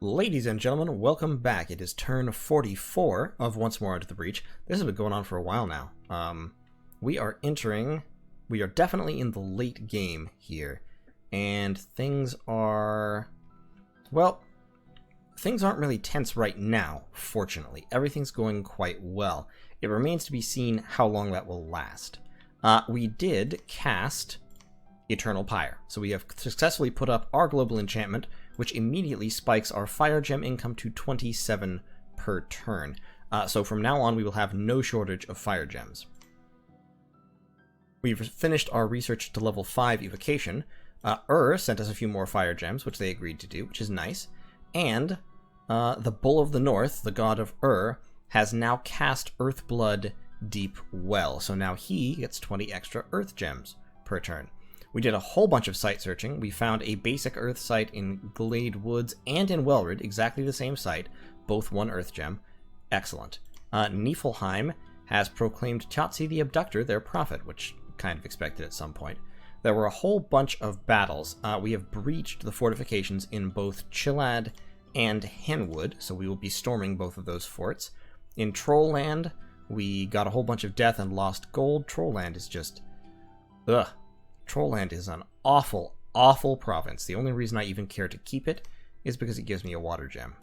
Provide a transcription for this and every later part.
Ladies and gentlemen, welcome back. It is turn 44 of Once More Into the Breach. This has been going on for a while now. We are definitely in the late game here, and things aren't really tense right now, fortunately. Everything's going quite well. It remains to be seen how long that will last. We did cast Eternal Pyre, so we have successfully put up our global enchantment, which immediately spikes our fire gem income to 27 per turn. So from now on, we will have no shortage of fire gems. We've finished our research to level 5 evocation. Sent us a few more fire gems, which they agreed to do, which is nice. And the Bull of the North, the god of has now cast Earthblood Deep Well. So now he gets 20 extra earth gems per turn. We did a whole bunch of site searching. We found a basic earth site in Glade Woods and in Wellred, exactly the same site, both 1 earth gem. Excellent. Niflheim has proclaimed Totzi the Abductor their prophet, which kind of expected at some point. There were a whole bunch of battles. We have breached the fortifications in both Chilad and Henwood, so we will be storming both of those forts. In Trollland, we got a whole bunch of death and lost gold. Trollland is just... ugh. Trollland is an awful, awful province. The only reason I even care to keep it is because it gives me a water gem.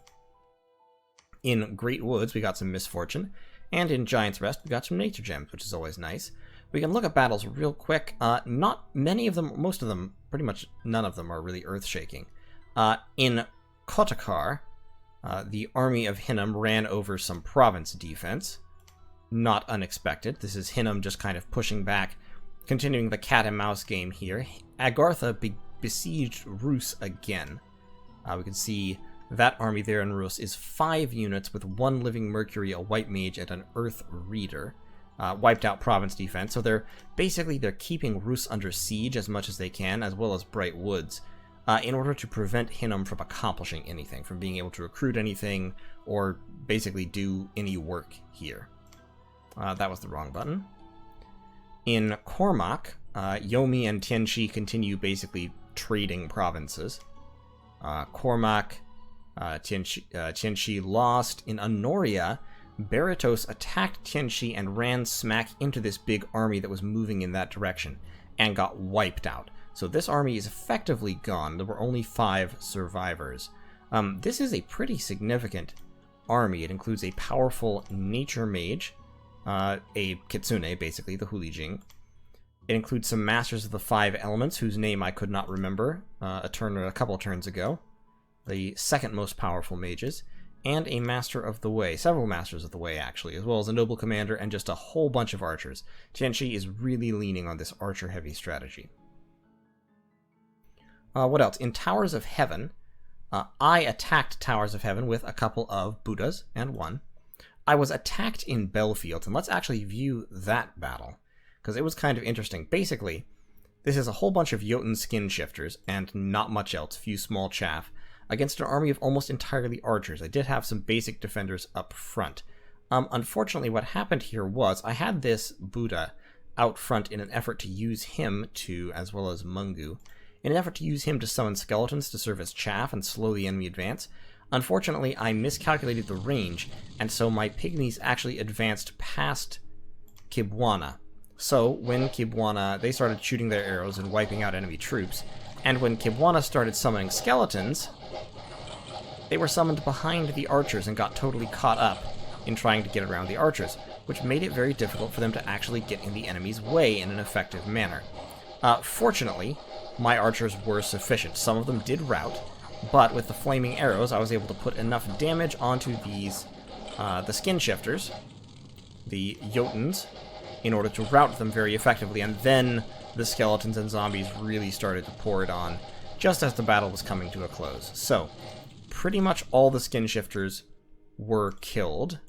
In Great Woods, we got some misfortune, and in Giant's Rest, we got some nature gems, which is always nice. We can look at battles real quick. Not many of them, most of them, pretty much none of them are really earth-shaking. In Kotakar, the army of Hinnom ran over some province defense. Not unexpected. This is Hinnom just kind of pushing back. Continuing the cat-and-mouse game here, Agartha besieged Rus again. We can see that army there in Rus is 5 units with 1 Living Mercury, a White Mage, and an Earth Reader. Wiped out province defense, so they're keeping Rus under siege as much as they can, as well as Bright Woods, in order to prevent Hinnom from accomplishing anything, from being able to recruit anything, or basically do any work here. That was the wrong button. In Cormac, Yomi and Tianxi continue basically trading provinces. Cormac, Tianxi lost. In Honoria, Baratos attacked Tianxi and ran smack into this big army that was moving in that direction, and got wiped out. So this army is effectively gone. There were only 5 survivors. This is a pretty significant army. It includes a powerful nature mage, a Kitsune, basically, the Hulijing. It includes some Masters of the 5 Elements, whose name I could not remember a couple turns ago. The second most powerful mages. And a Master of the Way. Several Masters of the Way, actually, as well as a Noble Commander and just a whole bunch of archers. Tianxi is really leaning on this archer-heavy strategy. What else? In Towers of Heaven, I attacked Towers of Heaven with a couple of Boudas and 1. I was attacked in Belfield, and let's actually view that battle, because it was kind of interesting. Basically, this is a whole bunch of Jotun skin shifters, and not much else, few small chaff, against an army of almost entirely archers. I did have some basic defenders up front. Unfortunately, what happened here was, I had this Buddha out front in an effort to use him to, as well as Mungu, in an effort to use him to summon skeletons to serve as chaff and slow the enemy advance. Unfortunately, I miscalculated the range, and so my pygmies actually advanced past Kibwana. So, when Kibwana, they started shooting their arrows and wiping out enemy troops, and when Kibwana started summoning skeletons, they were summoned behind the archers and got totally caught up in trying to get around the archers, which made it very difficult for them to actually get in the enemy's way in an effective manner. Fortunately, my archers were sufficient. Some of them did rout, but with the flaming arrows, I was able to put enough damage onto these, the skin shifters, the Jotuns, in order to rout them very effectively, and then the skeletons and zombies really started to pour it on, just as the battle was coming to a close. So, pretty much all the skin shifters were killed.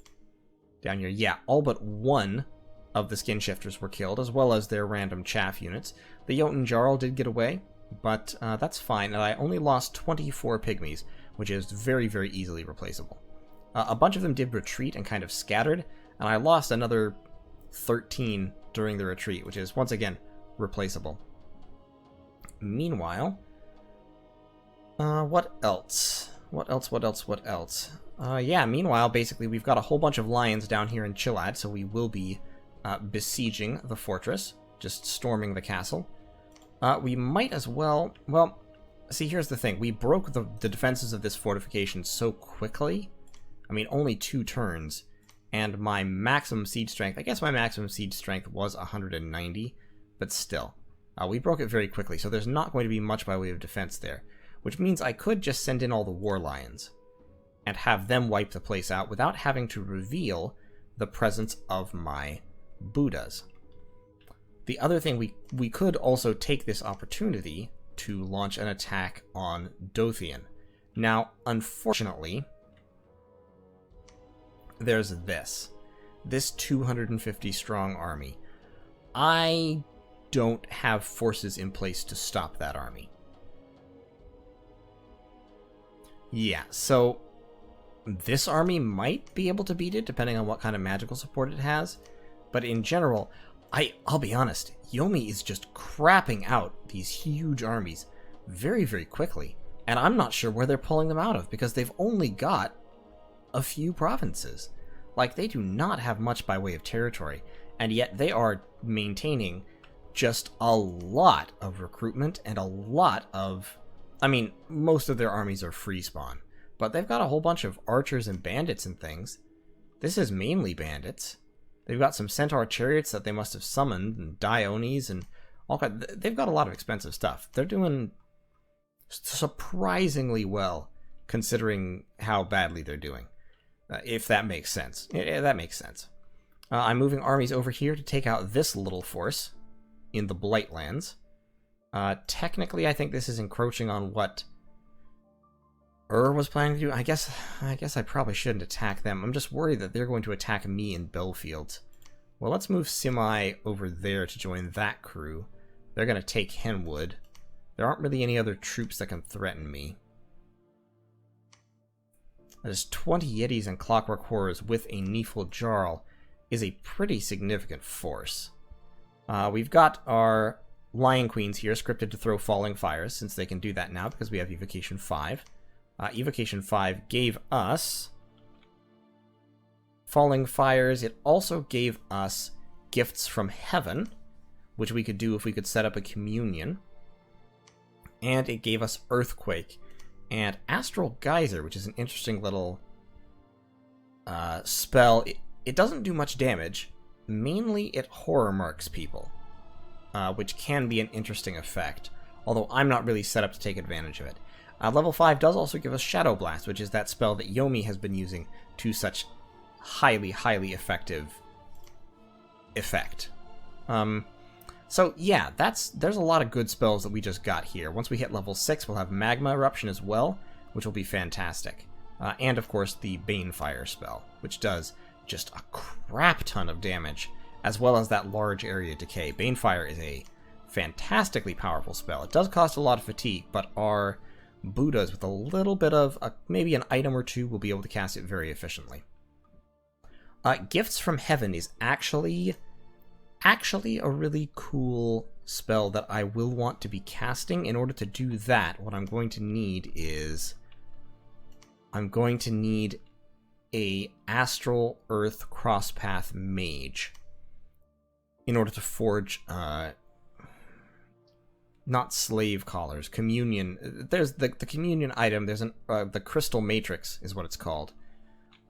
Down here, yeah, all but 1 of the skin shifters were killed, as well as their random chaff units. The Jotun Jarl did get away, but that's fine, and I only lost 24 pygmies, which is very, very easily replaceable. A bunch of them did retreat and kind of scattered, and I lost another 13 during the retreat, which is, once again, replaceable. Meanwhile, what else? What else, what else, what else? Yeah, meanwhile, basically, we've got a whole bunch of lions down here in Chilad, so we will be besieging the fortress, just storming the castle. We might as well... Well, see, here's the thing. We broke the defenses of this fortification so quickly. I mean, only 2 turns. And my maximum siege strength... I guess my maximum siege strength was 190, but still. We broke it very quickly, so there's not going to be much by way of defense there. Which means I could just send in all the war lions and have them wipe the place out without having to reveal the presence of my Boudas. The other thing, we could also take this opportunity to launch an attack on Dothian. Now, unfortunately, there's this 250 strong army. I don't have forces in place to stop that army. Yeah, so this army might be able to beat it, depending on what kind of magical support it has. But in general, I'll be honest, Yomi is just crapping out these huge armies very, very quickly. And I'm not sure where they're pulling them out of, because they've only got a few provinces. Like, they do not have much by way of territory, and yet they are maintaining just a lot of recruitment and a lot of... I mean, most of their armies are free spawn, but they've got a whole bunch of archers and bandits and things. This is mainly bandits. They've got some centaur chariots that they must have summoned, and Dionis, and all kind. They've got a lot of expensive stuff. They're doing surprisingly well, considering how badly they're doing. If that makes sense. Yeah, that makes sense. I'm moving armies over here to take out this little force in the Blightlands. Technically, I think this is encroaching on what was planning to do. I guess I probably shouldn't attack them. I'm just worried that they're going to attack me in Belfield. Well, let's move Simi over there to join that crew. They're going to take Henwood. There aren't really any other troops that can threaten me. There's 20 Yetis and Clockwork Horrors with a Neefle Jarl is a pretty significant force. We've got our Lion Queens here, scripted to throw Falling Fires, since they can do that now because we have Evocation 5. Evocation 5 gave us Falling Fires. It also gave us Gifts from Heaven, which we could do if we could set up a communion. And it gave us Earthquake and Astral Geyser, which is an interesting little spell. It doesn't do much damage. Mainly it horror marks people, which can be an interesting effect, although I'm not really set up to take advantage of it. Level 5 does also give us Shadow Blast, which is that spell that Yomi has been using to such highly, highly effective effect. So yeah, there's a lot of good spells that we just got here. Once we hit level 6, we'll have Magma Eruption as well, which will be fantastic. And of course the Banefire spell, which does just a crap ton of damage, as well as that large area decay. Banefire is a fantastically powerful spell. It does cost a lot of fatigue, but our Boudas with a little bit of maybe an item or two will be able to cast it very efficiently. Gifts from Heaven is actually a really cool spell that I will want to be casting. In order to do that, what I'm going to need is a Astral Earth Crosspath Mage in order to forge not slave collars, communion. There's the communion item. There's the Crystal Matrix is what it's called.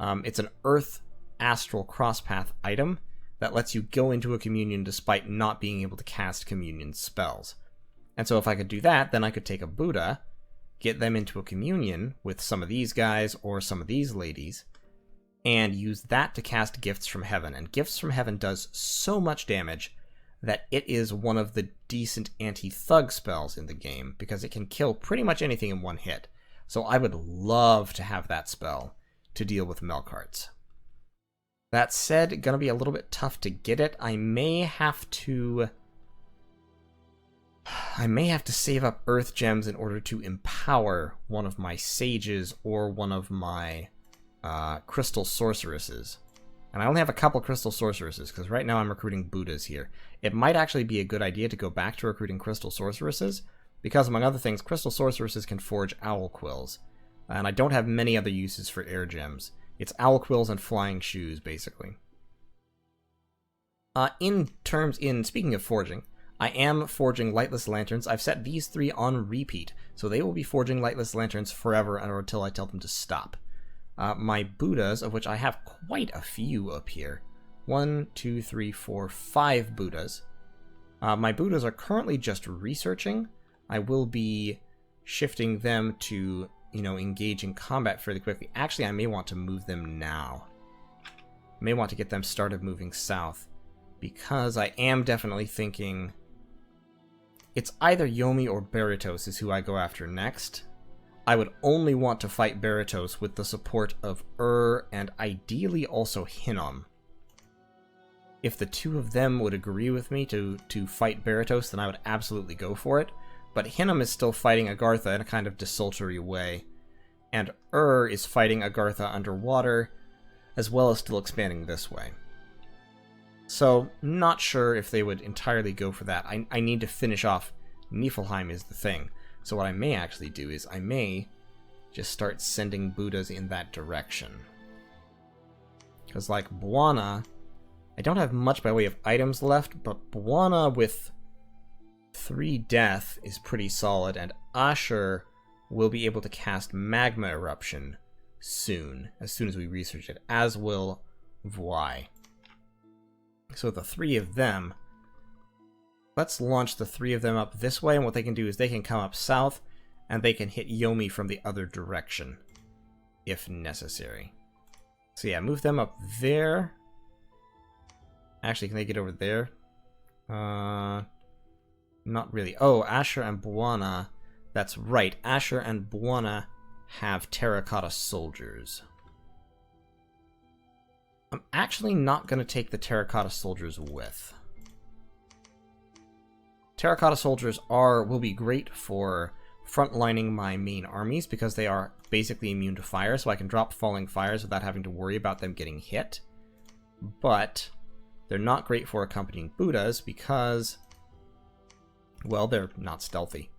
It's an Earth Astral Crosspath item that lets you go into a communion despite not being able to cast communion spells. And so if I could do that, then I could take a Bouda, get them into a communion with some of these guys or some of these ladies, and use that to cast Gifts from Heaven. And Gifts from Heaven does so much damage that it is one of the decent anti-thug spells in the game, because it can kill pretty much anything in one hit. So I would love to have that spell to deal with Melkarts. That said, gonna be a little bit tough to get it. I may have to save up Earth Gems in order to empower one of my Sages or one of my Crystal Sorceresses. And I only have a couple Crystal Sorceresses, because right now I'm recruiting Boudas here. It might actually be a good idea to go back to recruiting Crystal Sorceresses, because among other things, Crystal Sorceresses can forge Owl Quills. And I don't have many other uses for air gems. It's owl quills and flying shoes, basically. Speaking of forging, I am forging lightless lanterns. I've set these 3 on repeat, so they will be forging lightless lanterns forever or until I tell them to stop. My Boudas, of which I have quite a few up here. 1, 2, 3, 4, 5 Boudas. My Boudas are currently just researching. I will be shifting them to, engage in combat fairly quickly. Actually, I may want to move them now. I may want to get them started moving south, because I am definitely thinking it's either Yomi or Beratos is who I go after next. I would only want to fight Beratos with the support of and ideally also Hinnom. If the 2 of them would agree with me to fight Beratos, then I would absolutely go for it. But Hinnom is still fighting Agartha in a kind of desultory way, and is fighting Agartha underwater, as well as still expanding this way. So, not sure if they would entirely go for that. I need to finish off Niflheim is the thing. So what I may actually do is I may just start sending Boudas in that direction. Because like Bouana, I don't have much by way of items left, but Bouana with 3 death is pretty solid, and Asher will be able to cast Magma Eruption soon, as soon as we research it, as will Voi. So the 3 of them, let's launch the 3 of them up this way, and what they can do is they can come up south, and they can hit Yomi from the other direction, if necessary. So yeah, move them up there. Actually, can they get over there? Not really. Oh, Asher and Bouana. That's right. Asher and Bouana have terracotta soldiers. I'm actually not going to take the terracotta soldiers with. Terracotta soldiers will be great for frontlining my main armies because they are basically immune to fire, so I can drop falling fires without having to worry about them getting hit. But they're not great for accompanying Boudas because, well, they're not stealthy.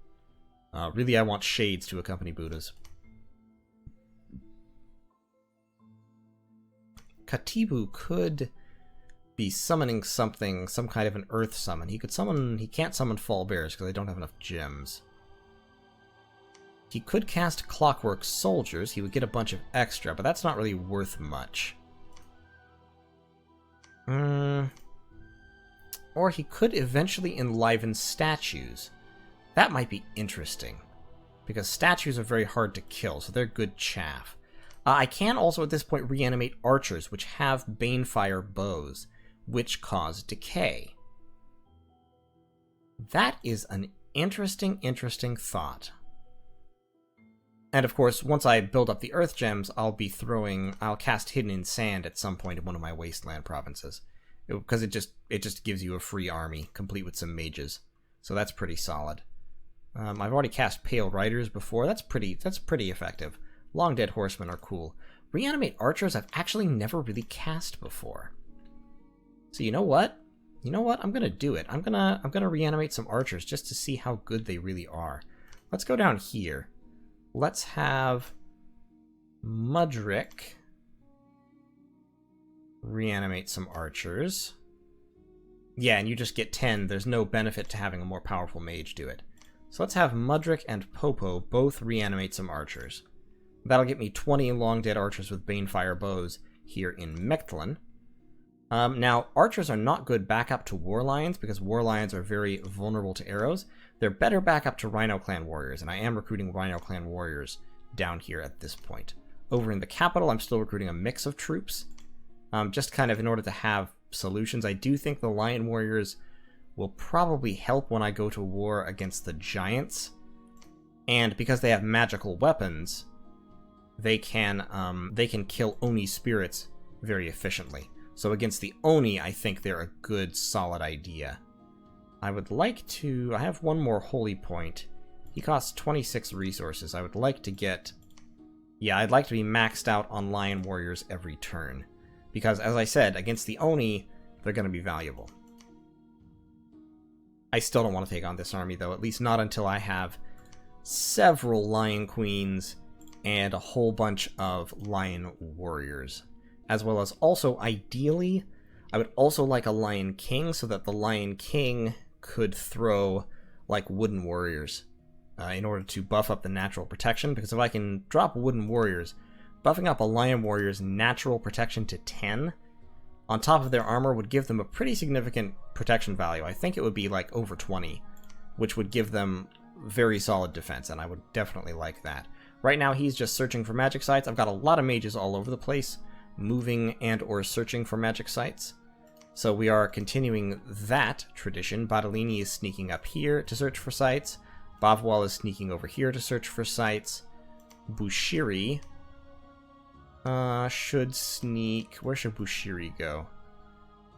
Really, I want shades to accompany Boudas. Katibu could be summoning something, some kind of an earth summon. He can't summon fall bears because I don't have enough gems. He could cast Clockwork Soldiers. He would get a bunch of extra, but that's not really worth much. Or he could eventually enliven statues. That might be interesting, because statues are very hard to kill, so they're good chaff. I can also at this point reanimate archers, which have Banefire bows, which cause decay. That is an interesting thought. And of course, once I build up the Earth Gems, I'll cast Hidden in Sand at some point in one of my Wasteland provinces. Because it just gives you a free army, complete with some mages. So that's pretty solid. I've already cast Pale Riders before. That's pretty effective. Long Dead Horsemen are cool. Reanimate Archers I've actually never really cast before. So you know what? I'm gonna do it. I'm gonna reanimate some archers just to see how good they really are. Let's go down here. Let's have Mudrick reanimate some archers. Yeah, and you just get 10. There's no benefit to having a more powerful mage do it. So let's have Mudrick and Popo both reanimate some archers. That'll get me 20 long dead archers with Banefire bows here in Mechtlin. Now, archers are not good backup to War Lions because War Lions are very vulnerable to arrows. They're better backup to Rhino Clan warriors, and I am recruiting Rhino Clan warriors down here at this point. Over in the capital, I'm still recruiting a mix of troops, just kind of in order to have solutions. I do think the Lion warriors will probably help when I go to war against the giants, and because they have magical weapons, they can kill Oni spirits very efficiently. So against the Oni, I think they're a good, solid idea. I have one more holy point. He costs 26 resources. I would like to get... Yeah, I'd like to be maxed out on Lion Warriors every turn. Because, as I said, against the Oni, they're going to be valuable. I still don't want to take on this army, though. At least not until I have several Lion Queens and a whole bunch of lion warriors. As well as also, ideally, I would also like a lion king so that the lion king could throw like wooden warriors in order to buff up the natural protection, because if I can drop wooden warriors, buffing up a lion warrior's natural protection to 10 on top of their armor would give them a pretty significant protection value. I think it would be like over 20, which would give them very solid defense, and I would definitely like that. Right now he's just searching for magic sites. I've got a lot of mages all over the place, moving and or searching for magic sites. So we are continuing that tradition. Badalini is sneaking up here to search for sites. Bavwal is sneaking over here to search for sites. Bushiri should sneak... Where should Bushiri go?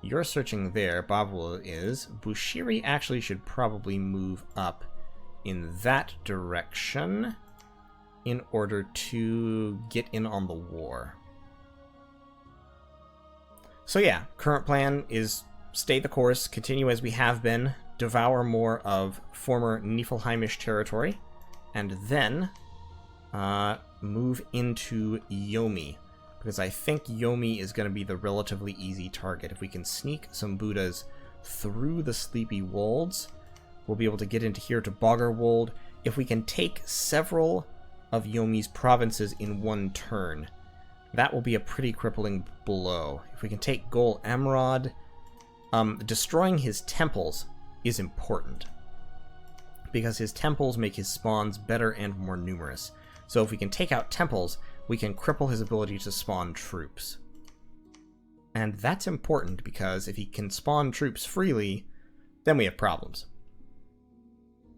You're searching there. Bavwal is. Bushiri actually should probably move up in that direction in order to get in on the war. So yeah, current plan is stay the course, continue as we have been, devour more of former Niflheimish territory, and then move into Yomi, because I think Yomi is going to be the relatively easy target. If we can sneak some Boudas through the Sleepy Wolds, we'll be able to get into here to Boggerwold. If we can take several of Yomi's provinces in one turn, that will be a pretty crippling blow. If we can take Gol Emerald, destroying his temples is important, because his temples make his spawns better and more numerous. So if we can take out temples, we can cripple his ability to spawn troops. And that's important, because if he can spawn troops freely, then we have problems.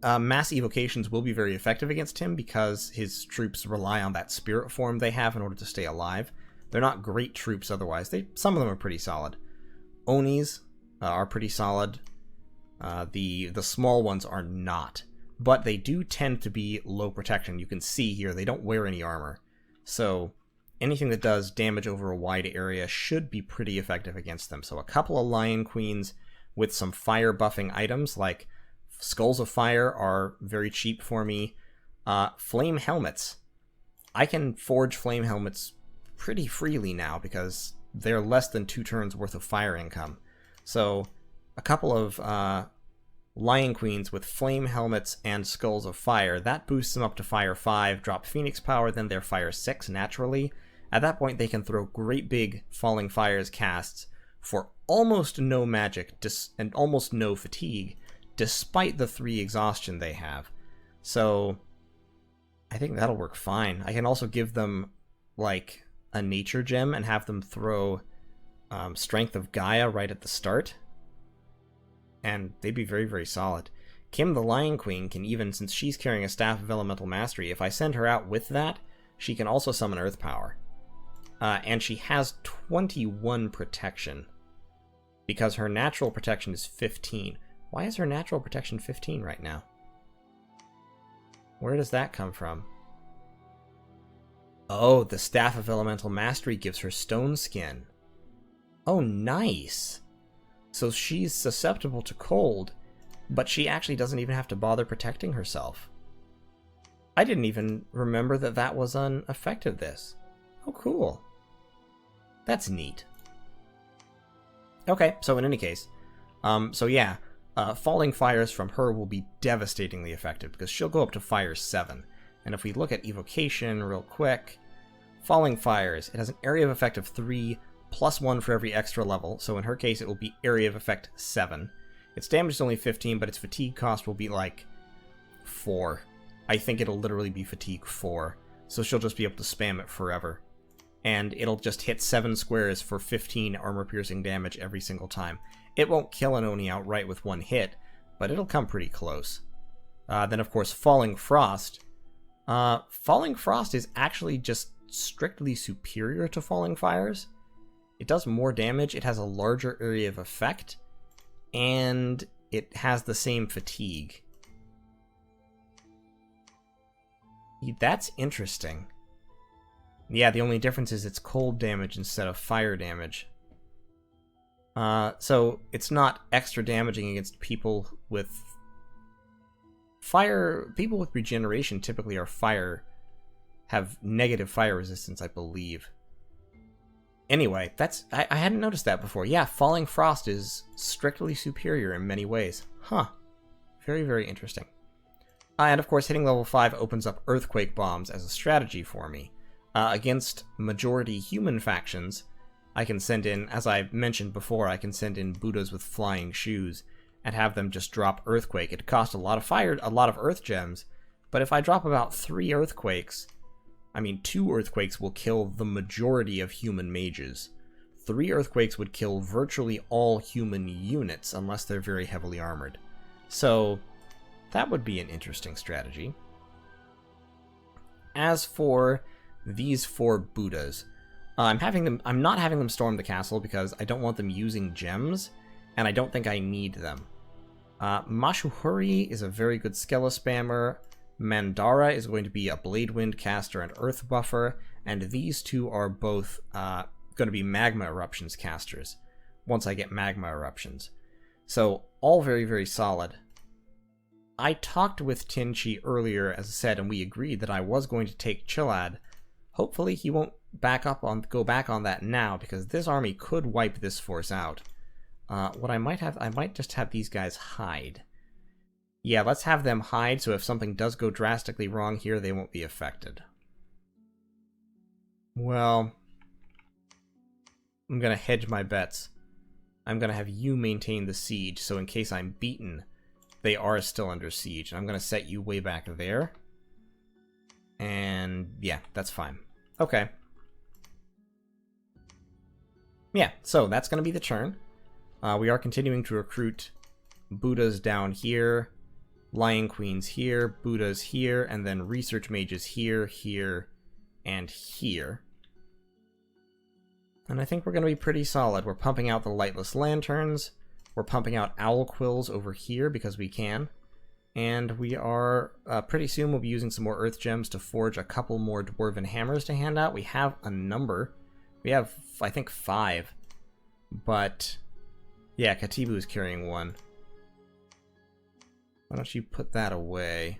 Mass evocations will be very effective against him because his troops rely on that spirit form they have in order to stay alive. They're not great troops otherwise. Some of them are pretty solid. Onis are pretty solid. The small ones are not. But they do tend to be low protection. You can see here they don't wear any armor. So anything that does damage over a wide area should be pretty effective against them. So a couple of Lion Queens with some fire buffing items like Skulls of Fire are very cheap for me. Flame Helmets. I can forge Flame Helmets pretty freely now because they're less than 2 turns worth of fire income. So a couple of Lion Queens with Flame Helmets and Skulls of Fire, that boosts them up to Fire 5, drop Phoenix Power, then they're Fire 6 naturally. At that point they can throw great big Falling Fires casts for almost no magic and almost no fatigue, despite the 3 exhaustion they have. So I think that'll work fine. I can also give them like a nature gem and have them throw Strength of Gaia right at the start, and they'd be very, very solid. Kim the Lion Queen can even, since she's carrying a Staff of Elemental Mastery, if I send her out with that, she can also summon Earth Power. And she has 21 protection, because her natural protection is 15. Why is her natural protection 15 right now? Where does that come from? Oh, the Staff of Elemental Mastery gives her Stone Skin. Oh, nice! So she's susceptible to cold, but she actually doesn't even have to bother protecting herself. I didn't even remember that that was an effect of this. Oh, cool. That's neat. Okay, so in any case, so yeah, Falling Fires from her will be devastatingly effective because she'll go up to Fire 7. And if we look at Evocation real quick, Falling Fires, it has an area of effect of 3 plus 1 for every extra level. So in her case, it will be area of effect 7. Its damage is only 15, but its fatigue cost will be like 4. I think it'll literally be fatigue 4. So she'll just be able to spam it forever. And it'll just hit 7 squares for 15 armor-piercing damage every single time. It won't kill an Oni outright with 1 hit, but it'll come pretty close. Then, of course, Falling Frost. Falling Frost is actually just strictly superior to Falling Fires. It does more damage, it has a larger area of effect, and it has the same fatigue. That's interesting. Yeah, the only difference is it's cold damage instead of fire damage. So it's not extra damaging against people with fire. People with regeneration typically are fire have negative fire resistance, I believe. Anyway, I hadn't noticed that before. Yeah, Falling Frost is strictly superior in many ways. Huh. Very, very interesting. And of course, hitting level 5 opens up Earthquake Bombs as a strategy for me. Against majority human factions, I can send in, as I mentioned before, I can send in Boudas with flying shoes and have them just drop Earthquake. It costs a lot of fire, a lot of Earth Gems, but if I drop about 3 Earthquakes, 2 Earthquakes will kill the majority of human mages. 3 Earthquakes would kill virtually all human units, unless they're very heavily armored. So, that would be an interesting strategy. As for these 4 Boudas, I'm not having them storm the castle because I don't want them using gems, and I don't think I need them. Mashuhuri is a very good Skella spammer. Mandara is going to be a Blade Wind caster and Earth buffer, and these 2 are both going to be Magma Eruptions casters, once I get Magma Eruptions. So, all very, very solid. I talked with Tinchi earlier, as I said, and we agreed that I was going to take Chilad. Hopefully he won't go back on that now, because this army could wipe this force out. What I might just have these guys hide. Yeah, let's have them hide, so if something does go drastically wrong here, they won't be affected. Well, I'm gonna hedge my bets. I'm gonna have you maintain the siege, so in case I'm beaten, they are still under siege. And I'm gonna set you way back there. And yeah, that's fine. Okay. Yeah, so that's gonna be the turn. We are continuing to recruit Boudas down here, Lion Queens here, Boudas here, and then Research Mages here, here, and here. And I think we're going to be pretty solid. We're pumping out the Lightless Lanterns, we're pumping out Owl Quills over here because we can, and we are, pretty soon we'll be using some more Earth Gems to forge a couple more Dwarven Hammers to hand out. We have a number. We have, I think, 5. But, yeah, Katibu is carrying 1. Why don't you put that away?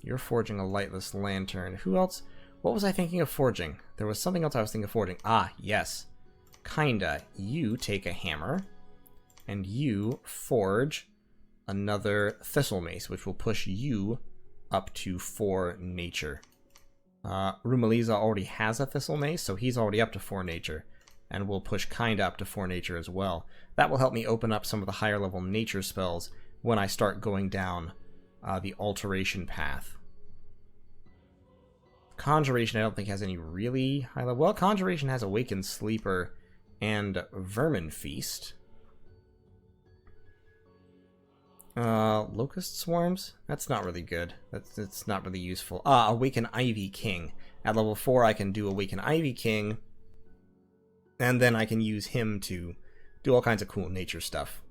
You're forging a Lightless Lantern. Who else? What was I thinking of forging? There was something else I was thinking of forging. Ah, yes. Kinda. You take a hammer, and you forge another Thistle Mace, which will push you up to 4 nature. Rumaliza already has a Thistle Mace, so he's already up to 4 nature, and we'll push Kinda up to 4 nature as well. That will help me open up some of the higher level nature spells when I start going down the alteration path. Conjuration I don't think has any really high level. Well, Conjuration has Awakened Sleeper and Vermin Feast. Locust Swarms? That's not really good. That's not really useful. Awaken Ivy King. At level 4 I can do Awaken Ivy King, and then I can use him to do all kinds of cool nature stuff.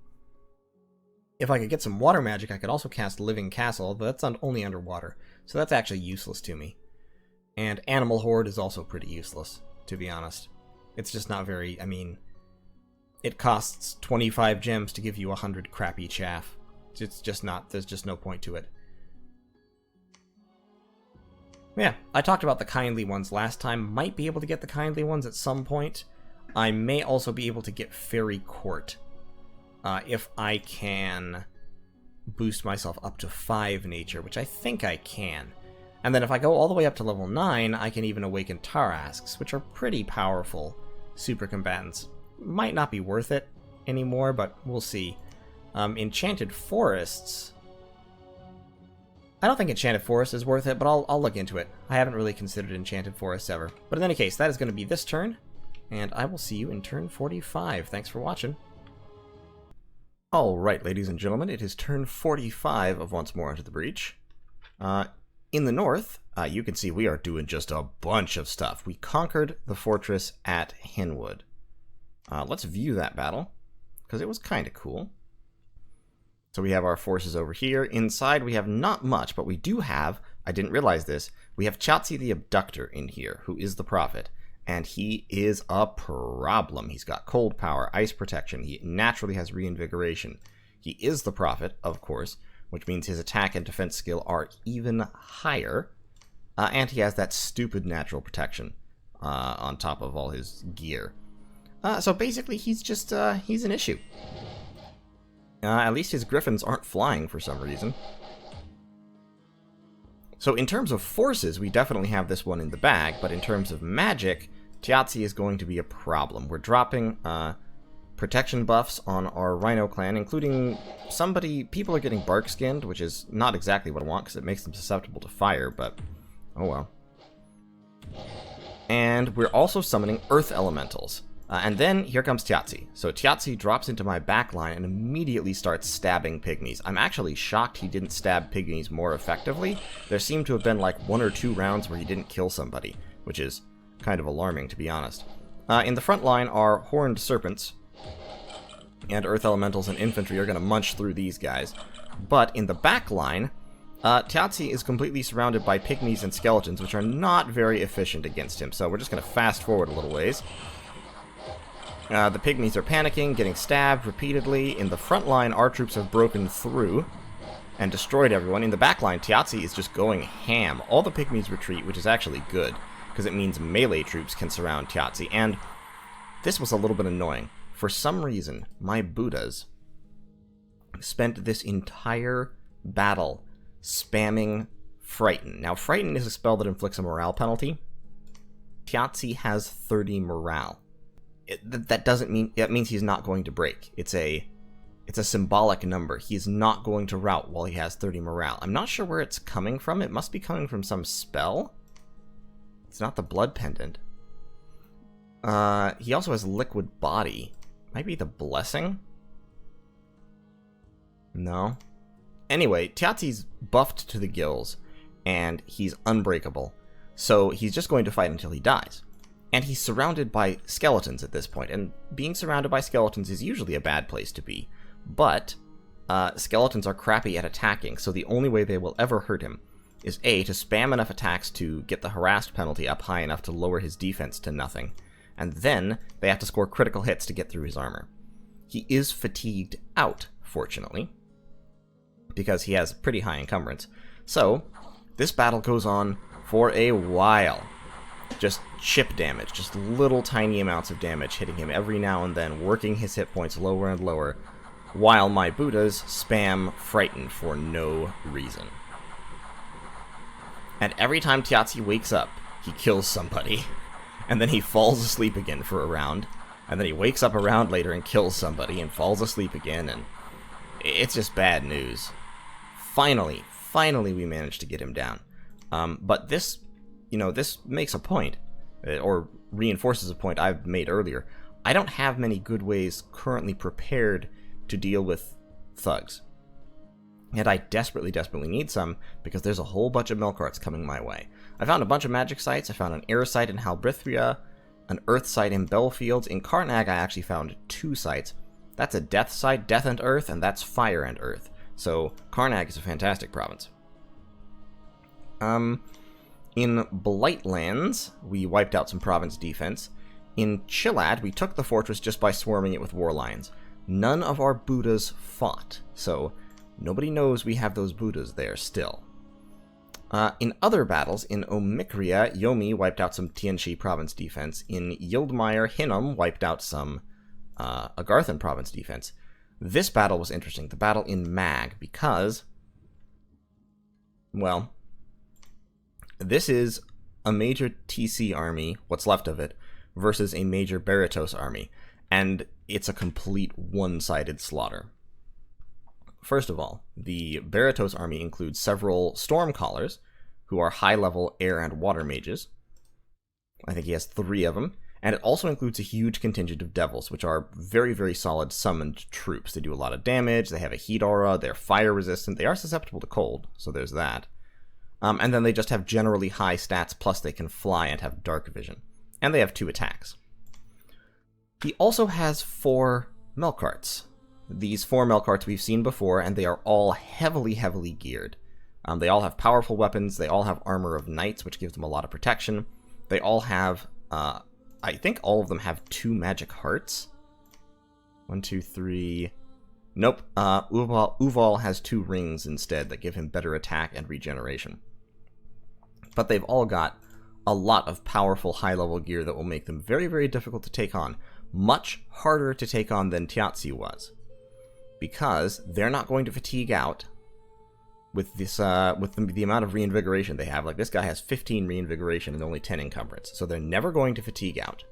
If I could get some water magic, I could also cast Living Castle, but that's only underwater, so that's actually useless to me. And Animal Horde is also pretty useless, to be honest. It's just not very, it costs 25 gems to give you 100 crappy chaff. It's just not, there's just no point to it. Yeah, I talked about the kindly ones last time. Might be able to get the kindly ones at some point. I may also be able to get Fairy Court. If I can boost myself up to 5 nature, which I think I can. And then if I go all the way up to level 9, I can even awaken Tarasks, which are pretty powerful super combatants. Might not be worth it anymore, but we'll see. Enchanted Forests. I don't think Enchanted Forest is worth it, but I'll look into it. I haven't really considered Enchanted Forests ever. But in any case, that is going to be this turn, and I will see you in turn 45. Thanks for watching. Alright, ladies and gentlemen, it is turn 45 of Once More Into the Breach. In the north, you can see we are doing just a bunch of stuff. We conquered the fortress at Henwood. Let's view that battle, because it was kind of cool. So we have our forces over here. Inside we have not much, but we do have, I didn't realize this, we have Chatsi the Abductor in here, who is the Prophet. And he is a problem. He's got cold power, ice protection. He naturally has reinvigoration. He is the Prophet, of course, which means his attack and defense skill are even higher. and he has that stupid natural protection on top of all his gear. So basically, he's just, he's an issue. At least his griffins aren't flying for some reason. So in terms of forces, we definitely have this one in the bag, but in terms of magic, Tiazi is going to be a problem. We're dropping protection buffs on our Rhino clan, including people are getting bark skinned, which is not exactly what I want because it makes them susceptible to fire, but oh well. And we're also summoning earth elementals. And then here comes Tiazi. So Tiazi drops into my backline and immediately starts stabbing pygmies. I'm actually shocked he didn't stab pygmies more effectively. There seemed to have been like 1 or 2 rounds where he didn't kill somebody, which is kind of alarming, to be honest. In the front line are horned serpents, and earth elementals and infantry are going to munch through these guys. But in the back line, Tiazi is completely surrounded by pygmies and skeletons, which are not very efficient against him. So we're just going to fast forward a little ways. The pygmies are panicking, getting stabbed repeatedly. In the front line, our troops have broken through and destroyed everyone. In the back line, Tiazi is just going ham. All the pygmies retreat, which is actually good, because it means melee troops can surround Tiazi. And this was a little bit annoying. For some reason, my Boudas spent this entire battle spamming Frighten. Now, Frighten is a spell that inflicts a morale penalty. Tiazi has 30 morale. That doesn't mean... That means he's not going to break. It's a symbolic number. He's not going to rout while he has 30 morale. I'm not sure where it's coming from. It must be coming from some spell. It's not the Blood Pendant. He also has Liquid Body. Might be the Blessing? No. Anyway, Tiazi's buffed to the gills, and he's unbreakable. So he's just going to fight until he dies. And he's surrounded by skeletons at this point, and being surrounded by skeletons is usually a bad place to be. But skeletons are crappy at attacking, so the only way they will ever hurt him is A, to spam enough attacks to get the harassed penalty up high enough to lower his defense to nothing, and then they have to score critical hits to get through his armor. He is fatigued out, fortunately, because he has pretty high encumbrance. So, this battle goes on for a while. Just chip damage, just little tiny amounts of damage hitting him every now and then, working his hit points lower and lower, while my Boudas spam Frighten for no reason. And every time Tiazi wakes up, he kills somebody, and then he falls asleep again for a round, and then he wakes up a round later and kills somebody, and falls asleep again, and it's just bad news. Finally we managed to get him down. But this... this makes a point, or reinforces a point I've made earlier. I don't have many good ways currently prepared to deal with thugs. And I desperately need some, because there's a whole bunch of milk carts coming my way. I found a bunch of magic sites. I found an air site in Halbrithria, an earth site in Belfields. In Karnag, I actually found 2 sites. That's a death site, death and earth, and that's fire and earth. So Karnag is a fantastic province. In Blightlands, we wiped out some province defense. In Chilad, we took the fortress just by swarming it with war lions. None of our Boudas fought, so nobody knows we have those Boudas there still. In other battles, in Omikria, Yomi wiped out some Tianchi province defense. In Yildmire, Hinnom wiped out some Agarthan province defense. This battle was interesting, the battle in Mag, because, well, this is a major TC army, what's left of it, versus a major Baratos army, and it's a complete one-sided slaughter. First of all, the Baratos army includes several Stormcallers, who are high-level air and water mages. I think he has 3 of them, and it also includes a huge contingent of Devils, which are very solid summoned troops. They do a lot of damage, they have a heat aura, they're fire-resistant, they are susceptible to cold, so there's that. And then they just have generally high stats, plus they can fly and have dark vision. And they have 2 attacks. He also has 4 Melkarts. These 4 Melkarts we've seen before, and they are all heavily geared. They all have powerful weapons, they all have armor of knights, which gives them a lot of protection. They all have, I think all of them have 2 magic hearts. 1, 2, 3... Nope, Uval has 2 rings instead that give him better attack and regeneration. But they've all got a lot of powerful high-level gear that will make them very, very difficult to take on. Much harder to take on than Tiazi was. Because they're not going to fatigue out with this, with the amount of reinvigoration they have. Like, this guy has 15 reinvigoration and only 10 encumbrance. So they're never going to fatigue out.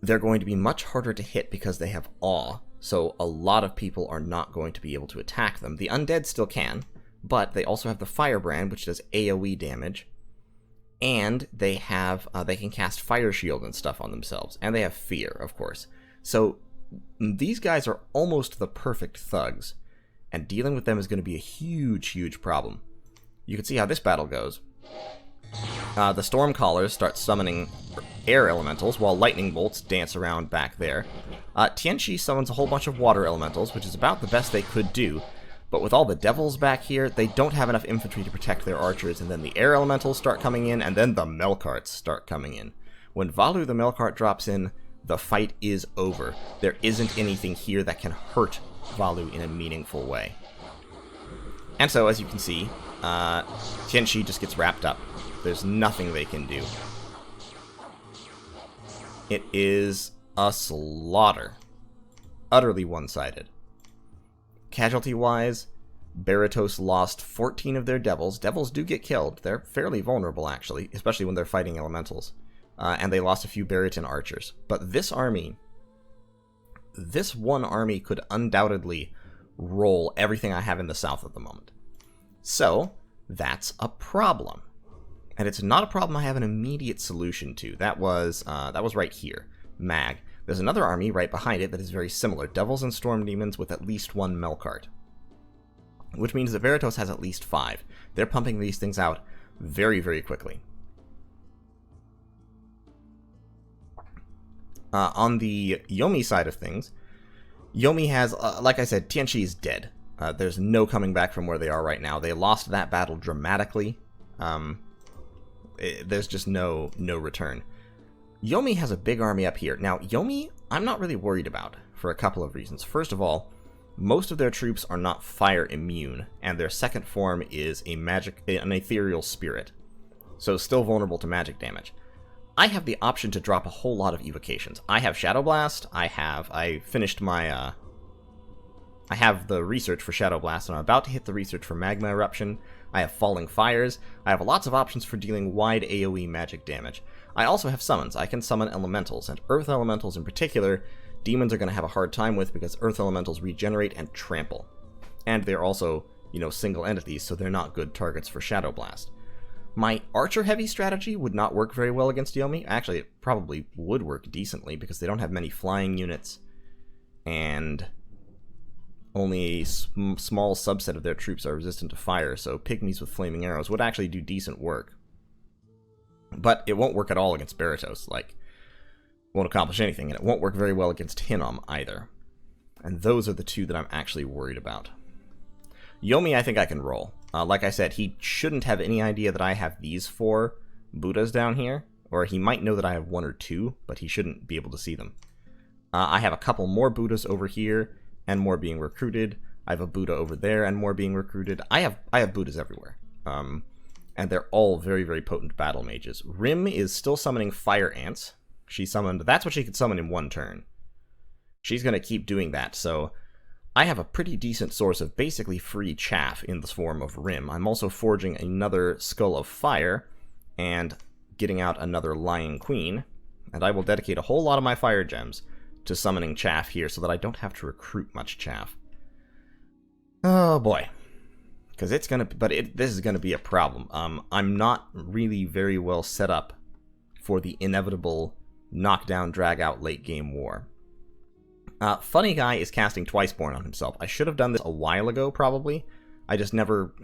They're going to be much harder to hit because they have awe. So a lot of people are not going to be able to attack them. The undead still can, but they also have the Firebrand, which does AoE damage. And they have, they can cast Fire Shield and stuff on themselves. And they have Fear, of course. So these guys are almost the perfect thugs. And dealing with them is going to be a huge, huge problem. You can see how this battle goes. The Stormcallers start summoning air elementals, while lightning bolts dance around back there. Tianchi summons a whole bunch of water elementals, which is about the best they could do. But with all the devils back here, they don't have enough infantry to protect their archers, and then the air elementals start coming in, and then the Melkarts start coming in. When Valu the Melkart drops in, the fight is over. There isn't anything here that can hurt Valu in a meaningful way. And so, as you can see, Tianchi just gets wrapped up. There's nothing they can do. It is a slaughter. Utterly one-sided. Casualty-wise, Beratos lost 14 of their devils. Devils do get killed. They're fairly vulnerable, actually, especially when they're fighting elementals. And they lost a few Beritan archers. But this army, this one army could undoubtedly roll everything I have in the south at the moment. So, that's a problem. And it's not a problem I have an immediate solution to. That was right here. Mag. There's another army right behind it that is very similar. Devils and Storm Demons with at least one Melkart. Which means that Beratos has at least 5. They're pumping these things out very, very quickly. On the Yomi side of things, Yomi has, like I said, Tianchi is dead. There's no coming back from where they are right now. They lost that battle dramatically. There's just no return. Yomi has a big army up here. Now, Yomi, I'm not really worried about for a couple of reasons. First of all, most of their troops are not fire immune, and their second form is an ethereal spirit, so still vulnerable to magic damage. I have the option to drop a whole lot of evocations. I have Shadow Blast. I finished my I have the research for Shadow Blast, and I'm about to hit the research for Magma Eruption. I have Falling Fires. I have lots of options for dealing wide AoE magic damage. I also have summons. I can summon elementals, and earth elementals in particular, demons are going to have a hard time with because earth elementals regenerate and trample. And they're also, single entities, so they're not good targets for Shadow Blast. My archer-heavy strategy would not work very well against Yomi. Actually, it probably would work decently because they don't have many flying units, and only a small subset of their troops are resistant to fire, so pygmies with flaming arrows would actually do decent work. But it won't work at all against Beratos, won't accomplish anything, and it won't work very well against Hinnom either. And those are the two that I'm actually worried about. Yomi I think I can roll. Like I said, he shouldn't have any idea that I have these 4 Boudas down here, or he might know that I have 1 or 2, but he shouldn't be able to see them. I have a couple more Boudas over here, and more being recruited. I have a Bouda over there, and more being recruited. I have Boudas everywhere. And they're all very, very potent battle mages. Rim is still summoning fire ants. That's what she could summon in 1 turn. She's going to keep doing that, so I have a pretty decent source of basically free chaff in the form of Rim. I'm also forging another Skull of Fire, and getting out another Lion Queen, and I will dedicate a whole lot of my fire gems to summoning chaff here so that I don't have to recruit much chaff. Oh boy. Because it's going to, this is going to be a problem. I'm not really very well set up for the inevitable knockdown, drag-out late-game war. Funny Guy is casting Twiceborn on himself. I should have done this a while ago, probably. I just never,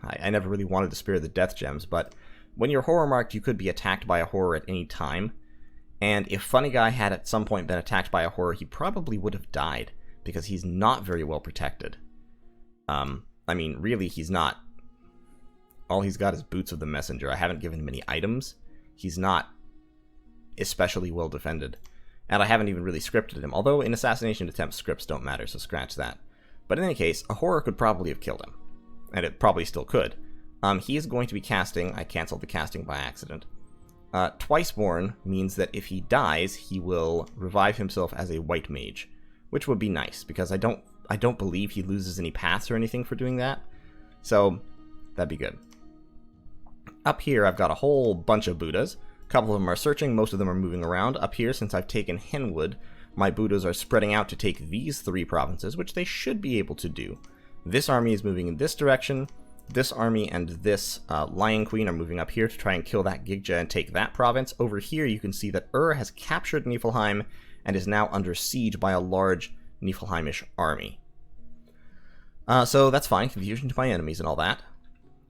I never really wanted to spare the death gems, but when you're horror marked, you could be attacked by a horror at any time. And if Funny Guy had at some point been attacked by a horror, he probably would have died, because he's not very well protected. I mean, really, he's not. All he's got is Boots of the Messenger. I haven't given him any items. He's not especially well defended. And I haven't even really scripted him, although in assassination attempts, scripts don't matter, so scratch that. But in any case, a horror could probably have killed him. And it probably still could. He is going to be casting... I canceled the casting by accident. Twiceborn means that if he dies, he will revive himself as a white mage, which would be nice, because I don't believe he loses any paths or anything for doing that. So, that'd be good. Up here, I've got a whole bunch of Boudas. A couple of them are searching, most of them are moving around. Up here, since I've taken Henwood, my Boudas are spreading out to take these 3 provinces, which they should be able to do. This army is moving in this direction. This army and this Lion Queen are moving up here to try and kill that Gigja and take that province. Over here, you can see that has captured Niflheim and is now under siege by a large Niflheimish army. So that's fine, confusion to my enemies and all that.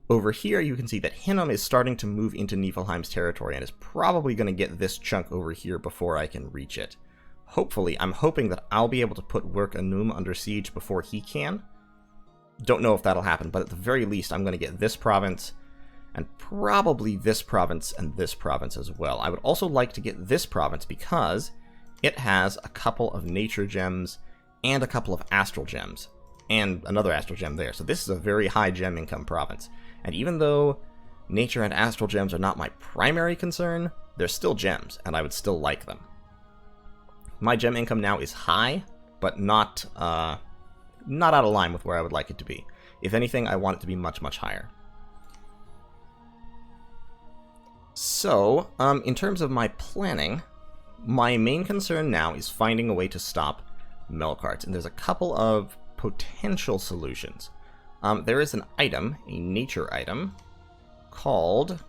Over here, you can see that Hinnom is starting to move into Niflheim's territory and is probably going to get this chunk over here before I can reach it. Hopefully, I'm hoping that I'll be able to put Werk Anum under siege before he can. Don't know if that'll happen, but at the very least, I'm going to get this province, and probably this province and this province as well. I would also like to get this province because it has a couple of nature gems and a couple of astral gems, and another astral gem there. So this is a very high gem income province. And even though nature and astral gems are not my primary concern, they're still gems, and I would still like them. My gem income now is high, but not out of line with where I would like it to be. If anything, I want it to be much, much higher. So, in terms of my planning, my main concern now is finding a way to stop Melkarts, and there's a couple of potential solutions. There is an item, a nature item, called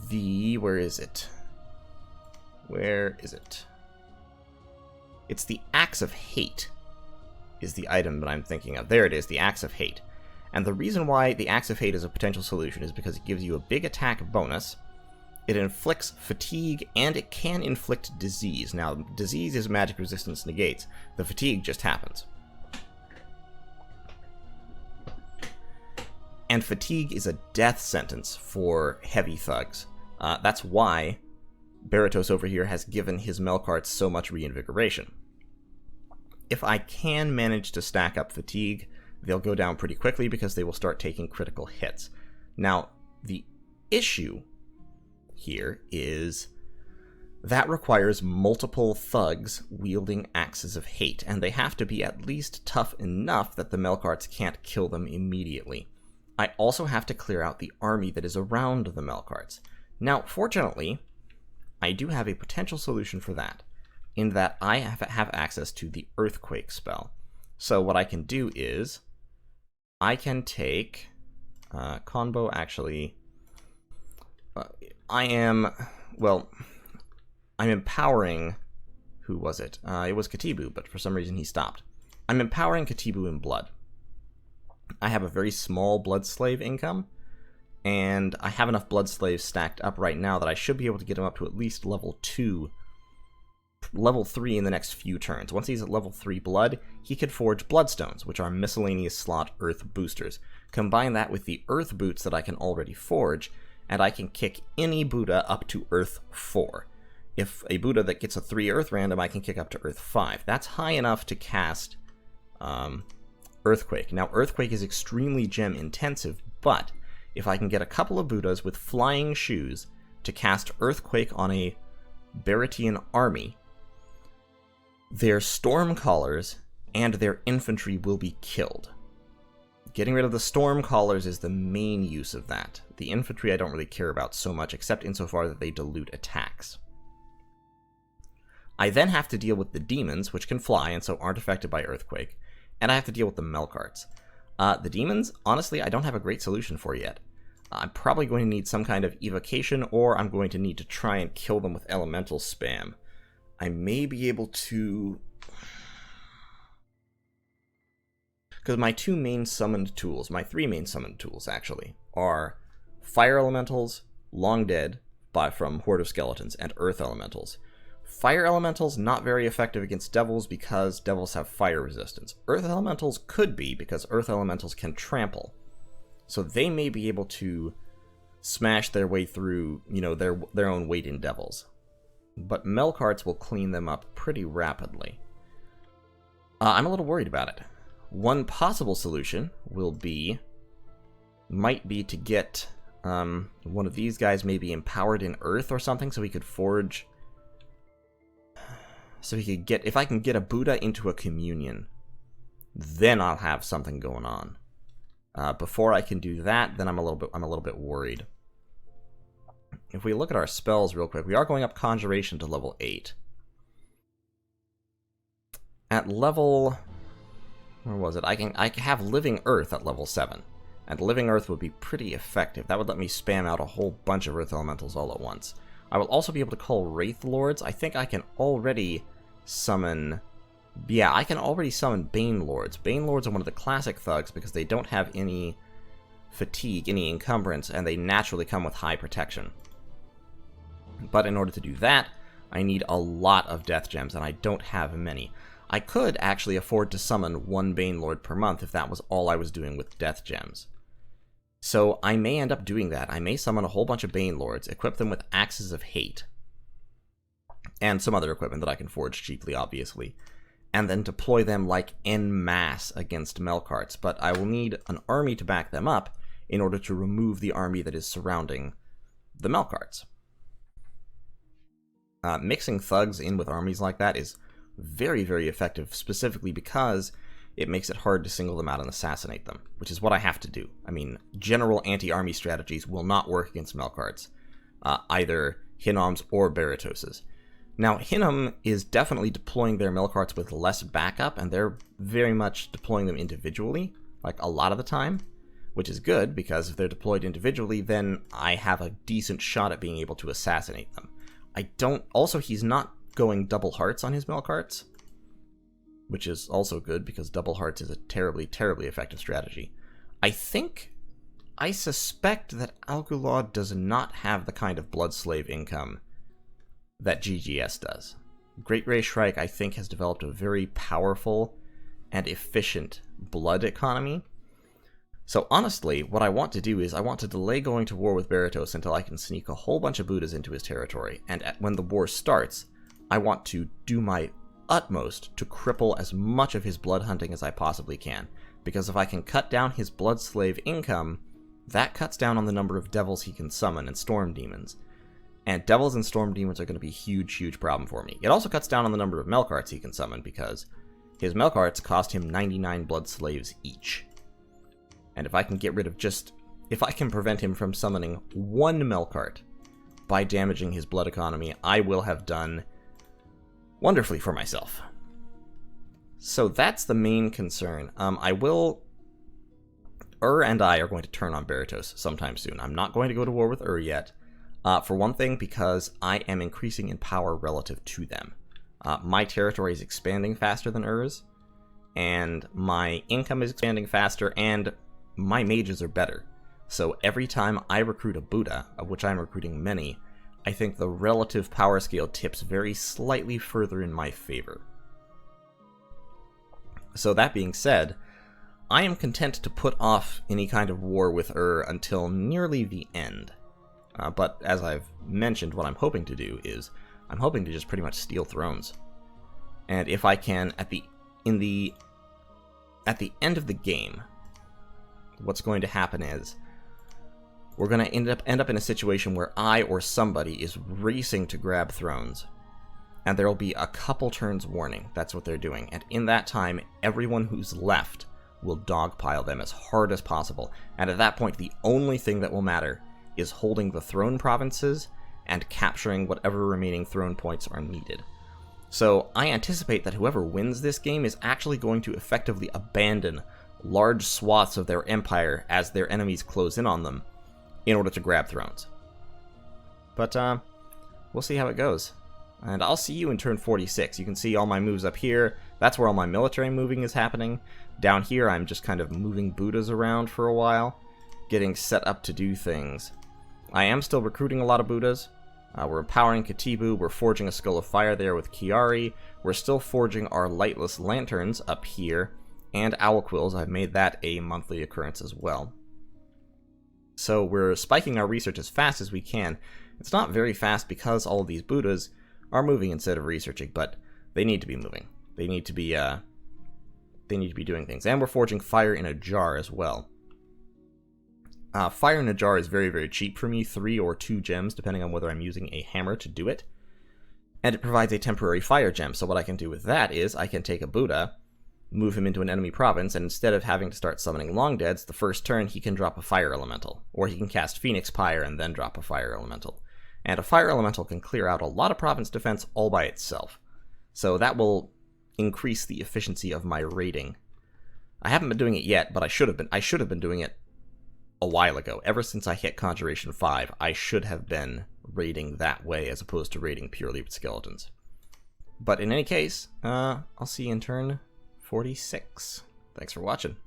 the... Where is it? It's the Axe of Hate, is the item that I'm thinking of. There it is, the Axe of Hate. And the reason why the Axe of Hate is a potential solution is because it gives you a big attack bonus, it inflicts fatigue, and it can inflict disease. Now, disease is magic resistance negates. The fatigue just happens. And fatigue is a death sentence for heavy thugs. That's why Baratos over here has given his Melkarts so much reinvigoration. If I can manage to stack up fatigue, they'll go down pretty quickly because they will start taking critical hits. Now, the issue here is that requires multiple thugs wielding Axes of Hate, and they have to be at least tough enough that the Melkarts can't kill them immediately. I also have to clear out the army that is around the Melkarts. Now, fortunately, I do have a potential solution for that, in that I have access to the Earthquake spell. So what I can do is, I can take... Conbo, actually... I'm empowering... Who was it? It was Katibu, but for some reason he stopped. I'm empowering Katibu in blood. I have a very small blood slave income, and I have enough blood slaves stacked up right now that I should be able to get him up to at least level 2, level 3 in the next few turns. Once he's at level 3 blood, he could forge bloodstones, which are miscellaneous slot earth boosters. Combine that with the earth boots that I can already forge, and I can kick any Buddha up to earth 4. If a Buddha that gets a 3 earth random, I can kick up to earth 5. That's high enough to cast Earthquake. Now, Earthquake is extremely gem intensive, but if I can get a couple of Buddhas with flying shoes to cast Earthquake on a Baratian army, their Stormcallers and their infantry will be killed. Getting rid of the Stormcallers is the main use of that. The infantry I don't really care about so much, except insofar that they dilute attacks. I then have to deal with the demons, which can fly and so aren't affected by Earthquake, and I have to deal with the Melkarts. The demons, honestly, I don't have a great solution for yet. I'm probably going to need some kind of evocation, or I'm going to need to try and kill them with elemental spam. I may be able to... Because my 2 main summoned tools, my 3 main summoned tools, actually, are Fire Elementals, Long Dead, from Horde of Skeletons, and Earth Elementals. Fire Elementals, not very effective against Devils because Devils have fire resistance. Earth Elementals could be because Earth Elementals can trample. So they may be able to smash their way through, their own weight in Devils. But Melkarts will clean them up pretty rapidly. I'm a little worried about it. One possible solution will be might be to get one of these guys maybe empowered in earth or something, so we could forge... So we could get... If I can get a Buddha into a communion, then I'll have something going on. Before I can do that, then I'm a little bit worried. If we look at our spells real quick, we are going up Conjuration to level 8. At level... Where was it? I have Living Earth at level 7. And Living Earth would be pretty effective. That would let me spam out a whole bunch of Earth Elementals all at once. I will also be able to call Wraith Lords. I think I can already summon... Yeah, I can already summon Bane Lords. Bane Lords are one of the classic thugs because they don't have any fatigue, any encumbrance, and they naturally come with high protection. But in order to do that, I need a lot of Death Gems, and I don't have many. I could actually afford to summon one Bane Lord per month if that was all I was doing with Death Gems. So I may end up doing that. I may summon a whole bunch of Bane Lords, equip them with Axes of Hate, and some other equipment that I can forge cheaply, obviously, and then deploy them like en masse against Melkarts. But I will need an army to back them up in order to remove the army that is surrounding the Melkarts. Mixing thugs in with armies like that is very, very effective, specifically because it makes it hard to single them out and assassinate them, which is what I have to do. I mean, general anti-army strategies will not work against Melkarts, either Hinoms or Beritoses. Now, Hinnom is definitely deploying their Melkarts with less backup, and they're very much deploying them individually, like a lot of the time, which is good, because if they're deployed individually, then I have a decent shot at being able to assassinate them. Also, he's not going double hearts on his Melkarts, which is also good, because double hearts is a terribly, terribly effective strategy. I suspect that Algulaud does not have the kind of Blood Slave income that GGS does. Great Ray Shrike, I think, has developed a very powerful and efficient blood economy. So honestly, what I want to do is I want to delay going to war with Beratos until I can sneak a whole bunch of Buddhas into his territory, and when the war starts, I want to do my utmost to cripple as much of his blood hunting as I possibly can, because if I can cut down his blood slave income, that cuts down on the number of devils he can summon and storm demons. And devils and storm demons are going to be a huge, huge problem for me. It also cuts down on the number of Melkarts he can summon, because his Melkarts cost him 99 blood slaves each. And if I can get rid of if I can prevent him from summoning one Melkart by damaging his blood economy, I will have done wonderfully for myself. So that's the main concern. And I are going to turn on Beratos sometime soon. I'm not going to go to war with yet. For one thing, because I am increasing in power relative to them. My territory is expanding faster than and my income is expanding faster, and my mages are better. So every time I recruit a Buddha, of which I'm recruiting many, I think the relative power scale tips very slightly further in my favor. So that being said, I am content to put off any kind of war with until nearly the end. But as I've mentioned, what I'm hoping to do is I'm hoping to just pretty much steal thrones. And if I can, at the end of the game, what's going to happen is we're going to end up in a situation where I or somebody is racing to grab thrones, and there will be a couple turns warning. That's what they're doing. And in that time, everyone who's left will dogpile them as hard as possible. And at that point, the only thing that will matter is holding the throne provinces and capturing whatever remaining throne points are needed. So I anticipate that whoever wins this game is actually going to effectively abandon large swaths of their empire as their enemies close in on them in order to grab thrones. But we'll see how it goes. And I'll see you in turn 46. You can see all my moves up here. That's where all my military moving is happening. Down here, I'm just kind of moving Buddhas around for a while, getting set up to do things. I am still recruiting a lot of Buddhas. We're empowering Katibu. We're forging a Skull of Fire there with Kiari. We're still forging our Lightless Lanterns up here. And Owl Quills. I've made that a monthly occurrence as well. So we're spiking our research as fast as we can. It's not very fast because all of these Buddhas are moving instead of researching, but they need to be moving. They need to be doing things. And we're forging Fire in a Jar as well. Fire in a Jar is very, very cheap for me, 3 or 2 gems, depending on whether I'm using a hammer to do it. And it provides a temporary fire gem, so what I can do with that is I can take a Buddha, move him into an enemy province, and instead of having to start summoning Long Deads, the first turn he can drop a fire elemental. Or he can cast Phoenix Pyre and then drop a fire elemental. And a fire elemental can clear out a lot of province defense all by itself. So that will increase the efficiency of my raiding. I haven't been doing it yet, but I should have been. I should have been doing it a while ago. Ever since I hit Conjuration 5, I should have been raiding that way as opposed to raiding purely with skeletons. But in any case, I'll see you in turn 46. Thanks for watching.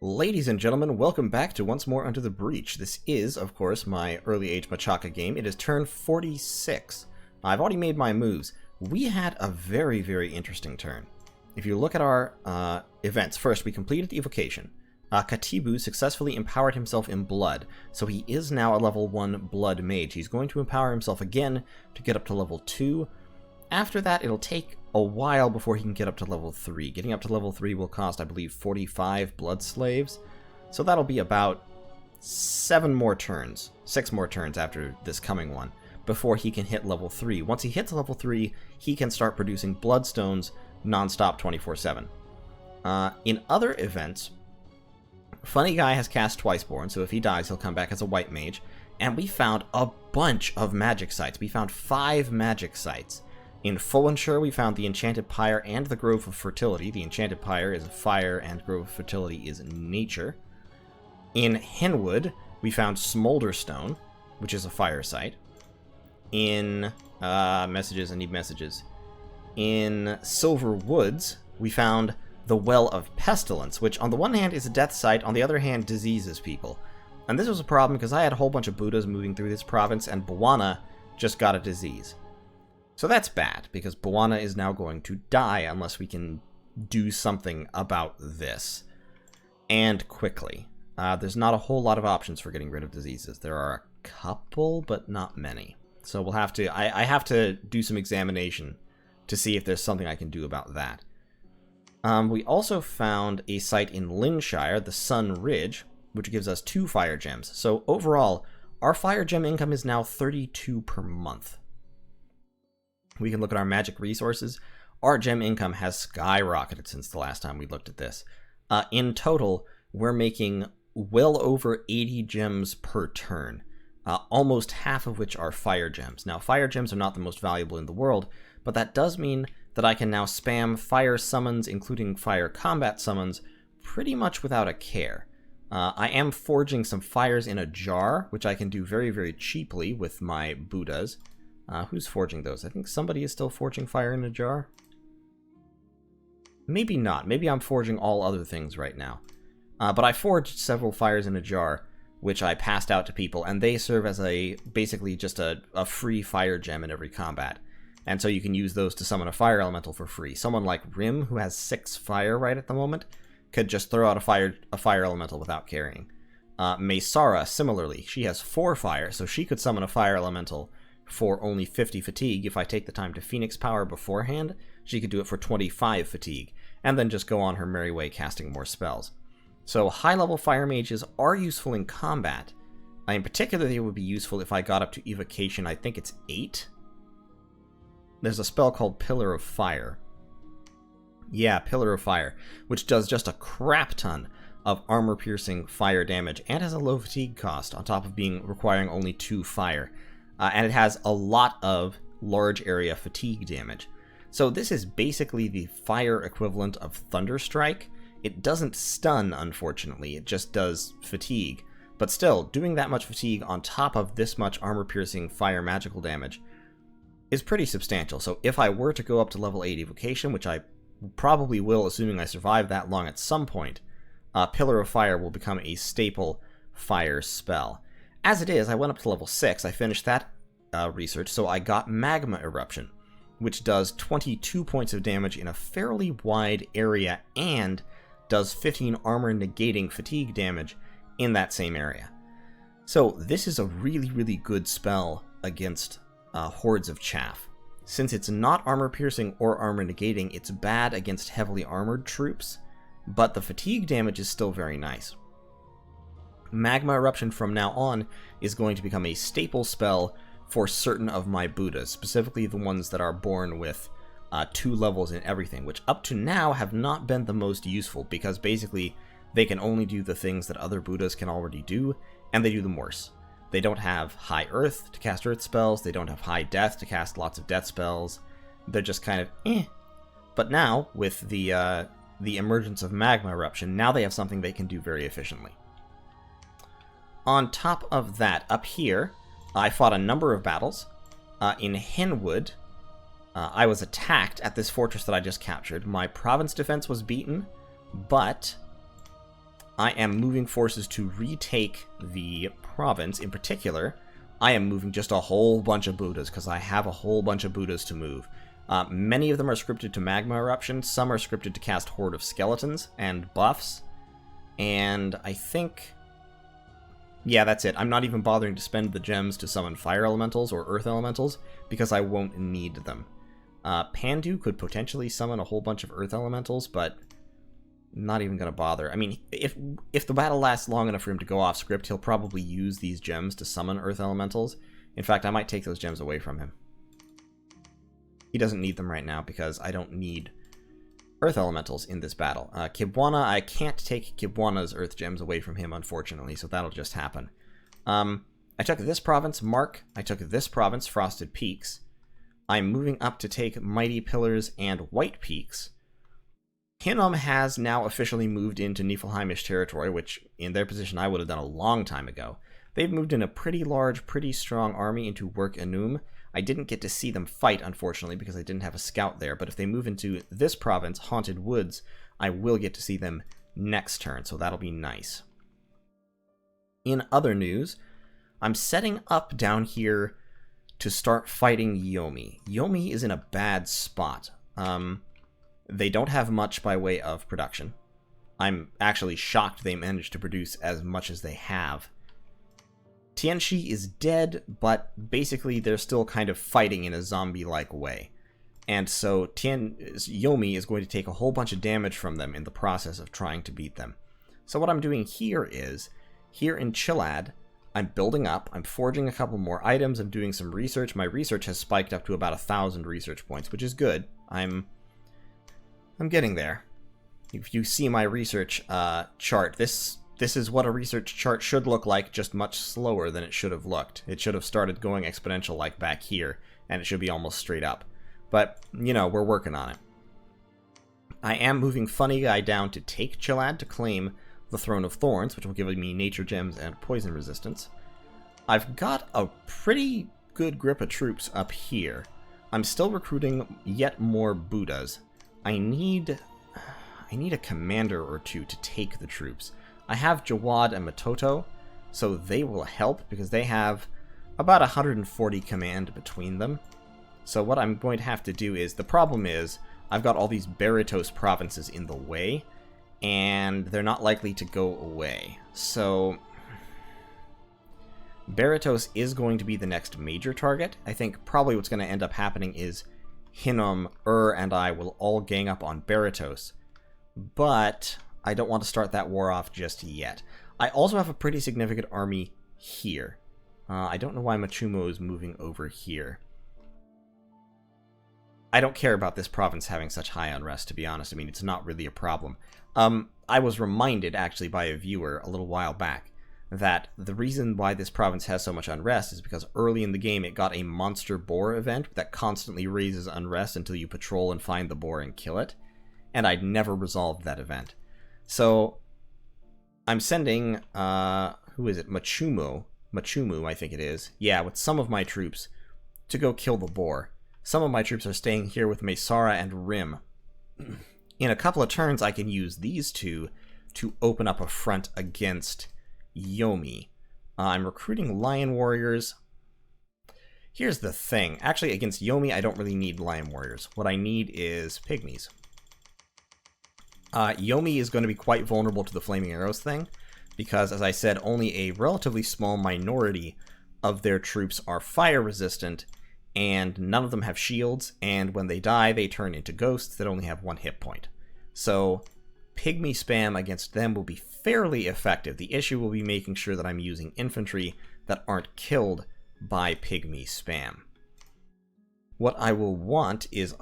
Ladies and gentlemen, welcome back to Once More Under the Breach. This is, of course, my early age Machaka game. It is turn 46. I've already made my moves. We had a very, very interesting turn. If you look at our events, first we completed the evocation. Katibu successfully empowered himself in blood, so he is now a level 1 blood mage. He's going to empower himself again to get up to level 2. After that, it'll take a while before he can get up to level 3. Getting up to level 3 will cost, I believe, 45 blood slaves. So that'll be about 7 more turns, 6 more turns after this coming one, before he can hit level 3. Once he hits level 3, he can start producing bloodstones non-stop 24/7. In other events, Funny Guy has cast Twiceborn, so if he dies, he'll come back as a white mage. And we found a bunch of magic sites. We found 5 magic sites. In Fullenshire, we found the Enchanted Pyre and the Grove of Fertility. The Enchanted Pyre is fire, and Grove of Fertility is nature. In Henwood, we found Smolderstone, which is a fire site. In messages, I need messages. In Silver Woods, we found the Well of Pestilence, which on the one hand is a death site, on the other hand diseases people. And this was a problem because I had a whole bunch of Buddhas moving through this province, and Bouwana just got a disease. So that's bad, because Bouwana is now going to die unless we can do something about this. And quickly. There's not a whole lot of options for getting rid of diseases. There are a couple, but not many. So we'll have to, I have to do some examination to see if there's something I can do about that. We also found a site in Linshire, the Sun Ridge, which gives us 2 fire gems. So overall, our fire gem income is now 32 per month. We can look at our magic resources. Our gem income has skyrocketed since the last time we looked at this. In total, we're making well over 80 gems per turn, almost half of which are fire gems. Now, fire gems are not the most valuable in the world, but that does mean that I can now spam fire summons, including fire combat summons, pretty much without a care. I am forging some fires in a jar, which I can do very, very cheaply with my Buddhas. Who's forging those? I think somebody is still forging fire in a jar. Maybe not. Maybe I'm forging all other things right now. But I forged several fires in a jar, which I passed out to people, and they serve as basically just a free fire gem in every combat. And so you can use those to summon a fire elemental for free. Someone like Rim, who has 6 fire right at the moment, could just throw out a fire elemental without carrying. Maysara, similarly, she has 4 fire, so she could summon a fire elemental for only 50 fatigue. If I take the time to Phoenix Power beforehand, she could do it for 25 fatigue, and then just go on her merry way casting more spells. So high-level fire mages are useful in combat. In particular, they would be useful if I got up to evocation, I think it's 8? There's a spell called Pillar of Fire. Yeah, Pillar of Fire, which does just a crap ton of armor-piercing fire damage, and has a low fatigue cost, on top of requiring only 2 fire. And it has a lot of large area fatigue damage. So this is basically the fire equivalent of Thunderstrike. It doesn't stun, unfortunately, it just does fatigue. But still, doing that much fatigue on top of this much armor-piercing fire magical damage is pretty substantial. So if I were to go up to level 8 evocation, which I probably will, assuming I survive that long at some point, Pillar of Fire will become a staple fire spell. As it is, I went up to level 6, I finished that research, so I got Magma Eruption, which does 22 points of damage in a fairly wide area, and does 15 armor negating fatigue damage in that same area. So this is a really, really good spell against hordes of chaff. Since it's not armor piercing or armor negating, it's bad against heavily armored troops, but the fatigue damage is still very nice. Magma Eruption from now on is going to become a staple spell for certain of my Boudas, specifically the ones that are born with 2 levels in everything, which up to now have not been the most useful, because basically they can only do the things that other Boudas can already do, and they do them worse. They don't have high earth to cast earth spells, they don't have high death to cast lots of death spells, they're just kind of eh. But now, with the emergence of Magma Eruption, now they have something they can do very efficiently. On top of that, up here, I fought a number of battles. In Henwood, I was attacked at this fortress that I just captured. My province defense was beaten, but I am moving forces to retake the province. In particular, I am moving just a whole bunch of Boudas, because I have a whole bunch of Boudas to move. Many of them are scripted to Magma Eruption, some are scripted to cast Horde of Skeletons and buffs, and I think... yeah, that's it. I'm not even bothering to spend the gems to summon fire elementals or earth elementals, because I won't need them. Pandu could potentially summon a whole bunch of earth elementals, but not even going to bother. I mean, if the battle lasts long enough for him to go off script, he'll probably use these gems to summon earth elementals. In fact, I might take those gems away from him. He doesn't need them right now, because I don't need earth elementals in this battle. Kibwana, I can't take Kibwana's earth gems away from him, unfortunately, so that'll just happen. I took this province, Mark. I took this province, Frosted Peaks. I'm moving up to take Mighty Pillars and White Peaks. Hinnom has now officially moved into Niflheimish territory, which in their position I would have done a long time ago. They've moved in a pretty large, pretty strong army into Werk Enum. I didn't get to see them fight, unfortunately, because I didn't have a scout there, but if they move into this province, Haunted Woods, I will get to see them next turn, so that'll be nice. In other news, I'm setting up down here to start fighting Yomi. Yomi is in a bad spot. They don't have much by way of production. I'm actually shocked they managed to produce as much as they have. Tianxi is dead, but basically they're still kind of fighting in a zombie-like way. And so Yomi is going to take a whole bunch of damage from them in the process of trying to beat them. So what I'm doing here is, here in Chilad, I'm building up, I'm forging a couple more items, I'm doing some research. My research has spiked up to about 1,000 research points, which is good. I'm getting there. If you see my research chart, this is what a research chart should look like, just much slower than it should have looked. It should have started going exponential like back here, and it should be almost straight up. But, you know, we're working on it. I am moving Funny Guy down to take Chilad to claim the Throne of Thorns, which will give me nature gems and poison resistance. I've got a pretty good grip of troops up here. I'm still recruiting yet more Boudas. I need a commander or two to take the troops. I have Jawad and Matoto, so they will help because they have about 140 command between them. So what I'm going to have to do is, the problem is, I've got all these Baratos provinces in the way, and they're not likely to go away. So Baratos is going to be the next major target. I think probably what's going to end up happening is Hinnom, and I will all gang up on Baratos. But I don't want to start that war off just yet. I also have a pretty significant army here. I don't know why Machumo is moving over here. I don't care about this province having such high unrest, to be honest. I mean, it's not really a problem. I was reminded, actually, by a viewer a little while back that the reason why this province has so much unrest is because early in the game it got a monster boar event that constantly raises unrest until you patrol and find the boar and kill it. And I'd never resolved that event. So I'm sending, who is it? Machumu, I think it is. Yeah, with some of my troops to go kill the boar. Some of my troops are staying here with Mesara and Rim. In a couple of turns, I can use these two to open up a front against Yomi. I'm recruiting Lion Warriors. Here's the thing. Actually, against Yomi, I don't really need Lion Warriors. What I need is Pygmies. Yomi is going to be quite vulnerable to the Flaming Arrows thing, because, as I said, only a relatively small minority of their troops are fire resistant, and none of them have shields, and when they die, they turn into ghosts that only have 1 hit point. So pygmy spam against them will be fairly effective. The issue will be making sure that I'm using infantry that aren't killed by pygmy spam. What I will want is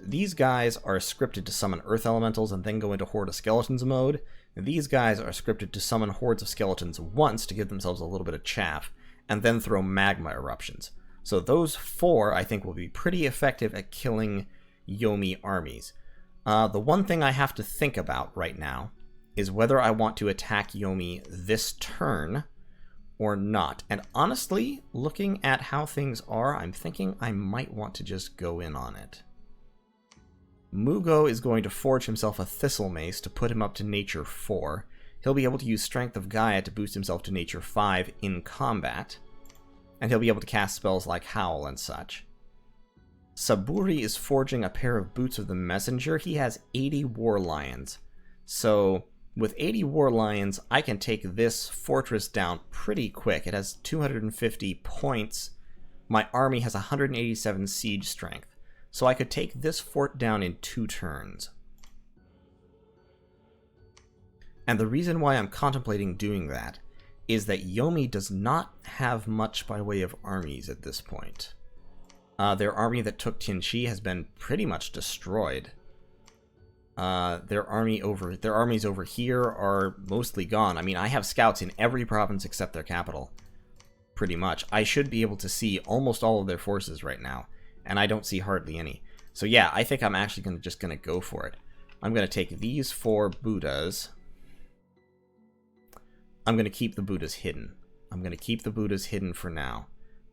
these guys are scripted to summon earth elementals and then go into Horde of Skeletons mode. These guys are scripted to summon hordes of skeletons once to give themselves a little bit of chaff, and then throw magma eruptions. So those 4, I think, will be pretty effective at killing Yomi armies. The one thing I have to think about right now is whether I want to attack Yomi this turn or not. And honestly, looking at how things are, I'm thinking I might want to just go in on it. Mugo is going to forge himself a Thistle Mace to put him up to Nature 4. He'll be able to use Strength of Gaia to boost himself to Nature 5 in combat. And he'll be able to cast spells like Howl and such. Saburi is forging a pair of Boots of the Messenger. He has 80 War Lions. So with 80 War Lions, I can take this fortress down pretty quick. It has 250 points. My army has 187 siege strength. So I could take this fort down in 2 turns. And the reason why I'm contemplating doing that is that Yomi does not have much by way of armies at this point. Their army that took Tianqi has been pretty much destroyed. Their armies over here are mostly gone. I mean, I have scouts in every province except their capital. Pretty much. I should be able to see almost all of their forces right now, and I don't see hardly any. So yeah, I think I'm actually just going to go for it. I'm going to take these 4 Boudas. I'm going to keep the Boudas hidden. I'm going to keep the Boudas hidden for now.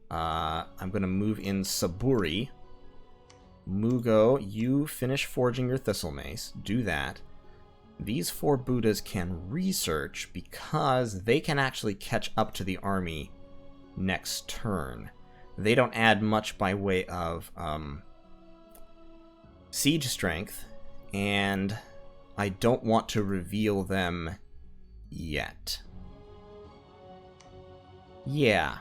I'm going to move in Saburi. Mugo, you finish forging your Thistle Mace. Do that. These 4 Boudas can research because they can actually catch up to the army next turn. They don't add much by way of siege strength, and I don't want to reveal them yet. Yeah,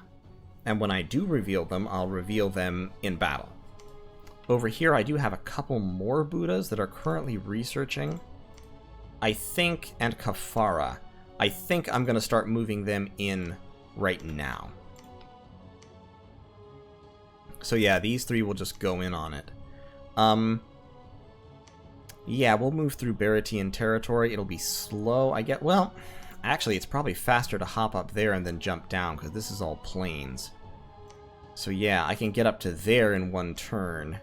and when I do reveal them, I'll reveal them in battle. Over here, I do have a couple more Boudas that are currently researching. I think, and Kafara. I think I'm going to start moving them in right now. So yeah, these 3 will just go in on it. Yeah, we'll move through Baratian territory. It'll be slow, I get. Well, actually, it's probably faster to hop up there and then jump down, because this is all plains. So yeah, I can get up to there in 1 turn.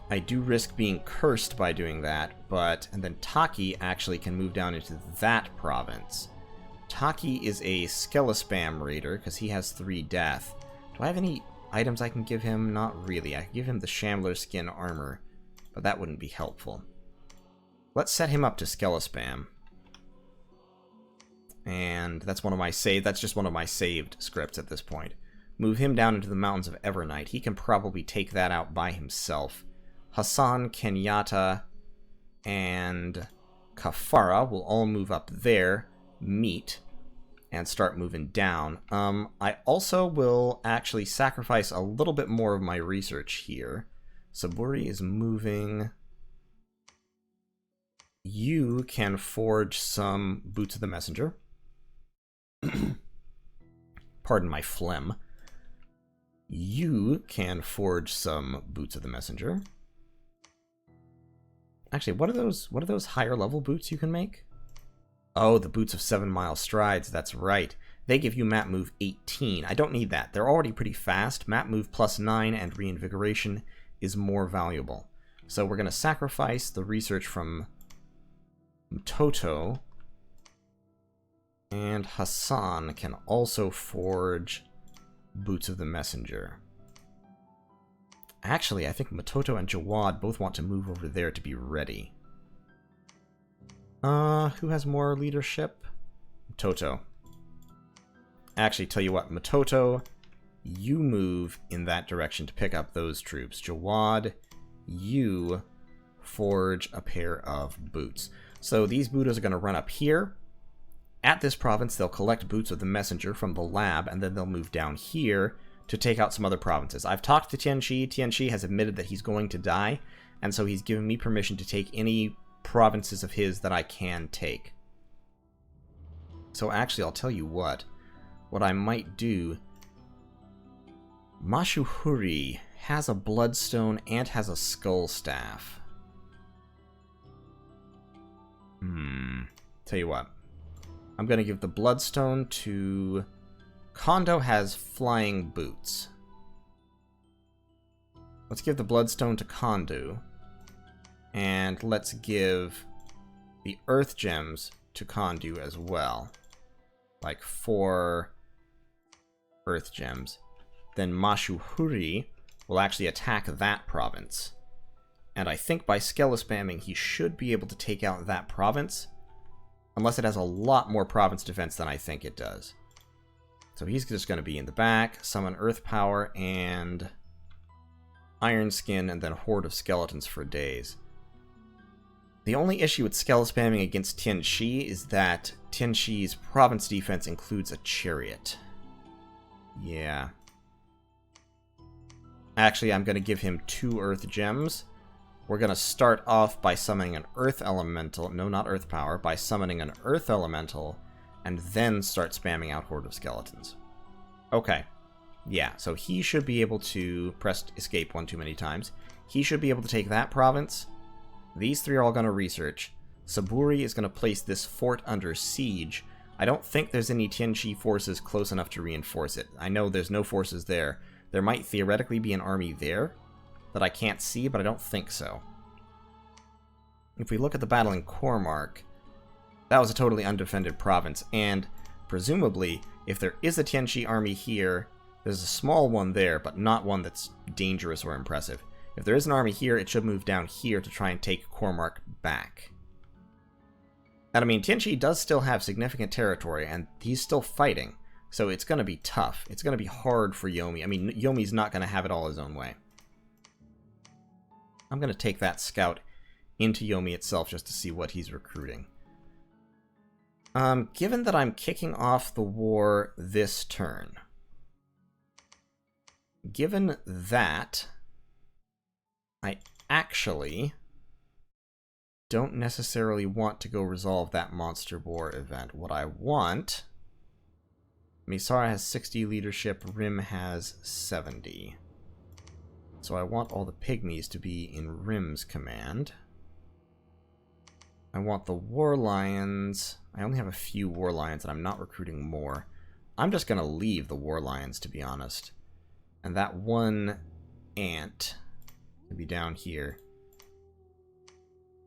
I do risk being cursed by doing that, but... And then Taki actually can move down into that province. Taki is a Skelespam raider, because he has 3 death. Do I have any items I can give him? Not really. I can give him the Shambler skin armor, but that wouldn't be helpful. Let's set him up to Skelespam. And that's one of my that's just one of my saved scripts at this point. Move him down into the mountains of Evernight. He can probably take that out by himself. Hassan, Kenyatta, and Kafara will all move up there, meet, and start moving down. I also will actually sacrifice a little bit more of my research here. Saburi is moving. You can forge some Boots of the Messenger. Pardon my phlegm. You can forge some Boots of the Messenger. Actually, what are those higher level boots you can make? Oh, the Boots of 7 Mile Strides, that's right. They give you map move 18. I don't need that. They're already pretty fast. Map move +9 and reinvigoration is more valuable. So we're going to sacrifice the research from Mtoto. And Hassan can also forge Boots of the Messenger. Actually, I think Mtoto and Jawad both want to move over there to be ready. Who has more leadership? Mtoto. Actually, tell you what, Mtoto, you move in that direction to pick up those troops. Jawad, you forge a pair of boots. So these Boudas are going to run up here. At this province, they'll collect Boots of the Messenger from the lab, and then they'll move down here to take out some other provinces. I've talked to Tianqi. Tianqi has admitted that he's going to die, and so he's given me permission to take any provinces of his that I can take. So actually, I'll tell you what I might do. Mashuhuri has a bloodstone and has a skull staff. Tell you what. I'm going to give the bloodstone to... Kondo has flying boots. Let's give the bloodstone to Kondo. And let's give the earth gems to Kondo as well. Like 4 earth gems. Then Mashuhuri will actually attack that province. And I think by Skella spamming, he should be able to take out that province. Unless it has a lot more province defense than I think it does. So he's just going to be in the back, summon Earth Power, and Iron Skin, and then Horde of Skeletons for days. The only issue with Skella spamming against Tianxi is that Tianxi's province defense includes a chariot. Yeah. Actually, I'm going to give him 2 Earth Gems. We're going to start off by summoning an Earth Elemental. No, not Earth Power. By summoning an Earth Elemental, and then start spamming out Horde of Skeletons. Okay. Yeah, so he should be able to press escape one too many times. He should be able to take that province. These 3 are all going to research. Saburi is going to place this fort under siege. I don't think there's any Tianxi forces close enough to reinforce it. I know there's no forces there. There might theoretically be an army there that I can't see, but I don't think so. If we look at the battle in Cormark, that was a totally undefended province, and presumably, if there is a Tianxi army here, there's a small one there, but not one that's dangerous or impressive. If there is an army here, it should move down here to try and take Cormark back. And I mean, Tianxi does still have significant territory, and he's still fighting, so it's going to be tough. It's going to be hard for Yomi. I mean, Yomi's not going to have it all his own way. I'm going to take that scout into Yomi itself just to see what he's recruiting. Given that I'm kicking off the war this turn, given that I actually don't necessarily want to go resolve that Monster Boar event. What I want... Misara has 60 leadership, Rim has 70. So I want all the pygmies to be in Rim's command. I want the War Lions. I only have a few War Lions and I'm not recruiting more. I'm just going to leave the War Lions, to be honest. And that one ant can be down here.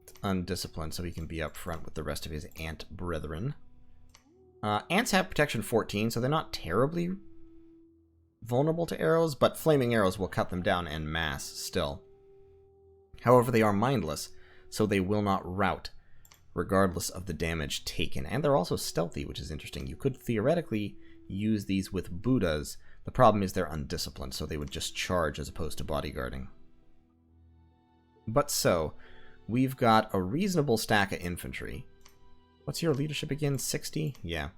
It's undisciplined, so he can be up front with the rest of his ant brethren. Ants have protection 14, so they're not terribly vulnerable to arrows, but flaming arrows will cut them down en masse still. However, they are mindless, so they will not rout, regardless of the damage taken. And they're also stealthy, which is interesting. You could theoretically use these with Boudas. The problem is they're undisciplined, so they would just charge as opposed to bodyguarding. But so, we've got a reasonable stack of infantry. What's your leadership again? 60? Yeah.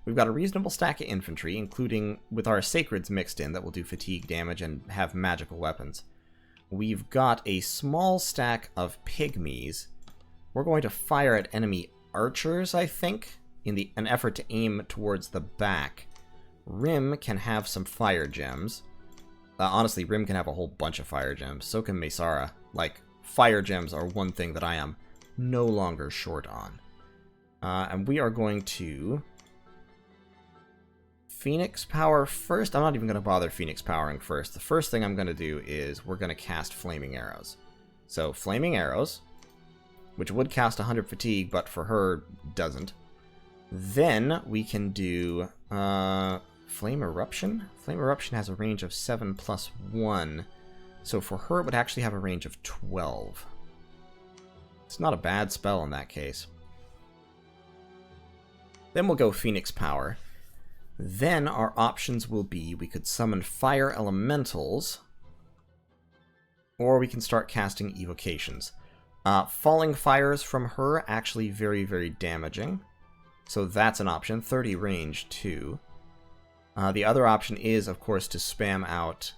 We've got a reasonable stack of infantry, including with our sacreds mixed in that will do fatigue damage and have magical weapons. We've got a small stack of pygmies. We're going to fire at enemy archers, I think, in an effort to aim towards the back. Rim can have some fire gems. Honestly, Rim can have a whole bunch of fire gems. So can Mesara. Like, fire gems are one thing that I am no longer short on. And we are going to Phoenix Power first. I'm not even going to bother Phoenix Powering first. The first thing I'm going to do is we're going to cast Flaming Arrows. So, Flaming Arrows, which would cast 100 fatigue, but for her, doesn't. Then we can do Flame Eruption. Flame Eruption has a range of 7 plus 1. So for her, it would actually have a range of 12. It's not a bad spell in that case. Then we'll go Phoenix Power. Then our options will be, we could summon Fire Elementals, or we can start casting Evocations. Falling Fires from her, actually very, very damaging. So that's an option. 30 range, too. The other option is, of course, to spam out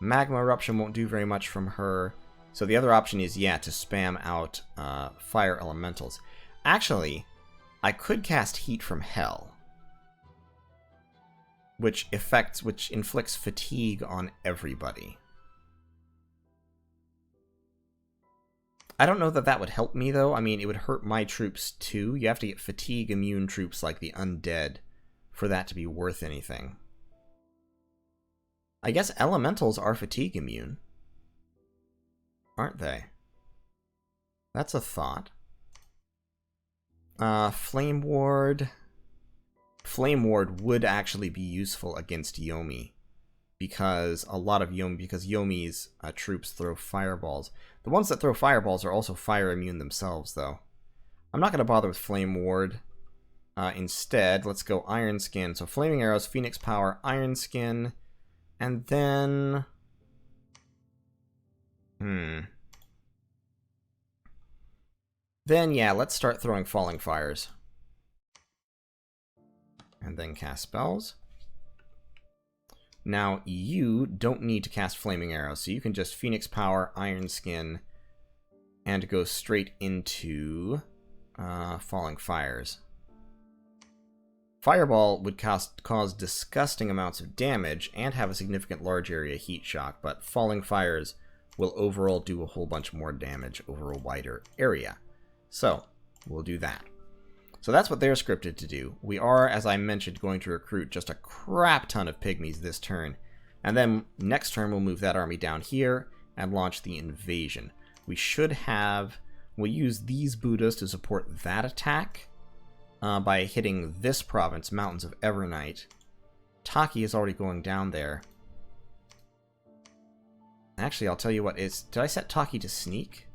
Magma Eruption. Won't do very much from her. So the other option is, yeah, to spam out fire elementals. Actually, I could cast Heat from Hell, which inflicts fatigue on everybody. I don't know that that would help me, though. I mean, it would hurt my troops, too. You have to get fatigue immune troops like the undead for that to be worth anything. I guess elementals are fatigue immune, aren't they? That's a thought. Flame Ward. Flame Ward would actually be useful against Yomi, because Yomi's troops throw fireballs. The ones that throw fireballs are also fire immune themselves, though. I'm not going to bother with Flame Ward. Instead, let's go Iron Skin. So Flaming Arrows, Phoenix Power, Iron Skin, and then... Then, yeah, let's start throwing Falling Fires. And then cast spells. Now, you don't need to cast Flaming Arrows, so you can just Phoenix Power, Iron Skin, and go straight into Falling Fires. Fireball would cause disgusting amounts of damage and have a significant large area heat shock, but Falling Fires will overall do a whole bunch more damage over a wider area. So, we'll do that. So that's what they're scripted to do. We are, as I mentioned, going to recruit just a crap ton of pygmies this turn. And then next turn we'll move that army down here and launch the invasion. We should have... We'll use these Boudas to support that attack by hitting this province, Mountains of Evernight. Taki is already going down there. Actually, I'll tell you what, did I set Taki to sneak?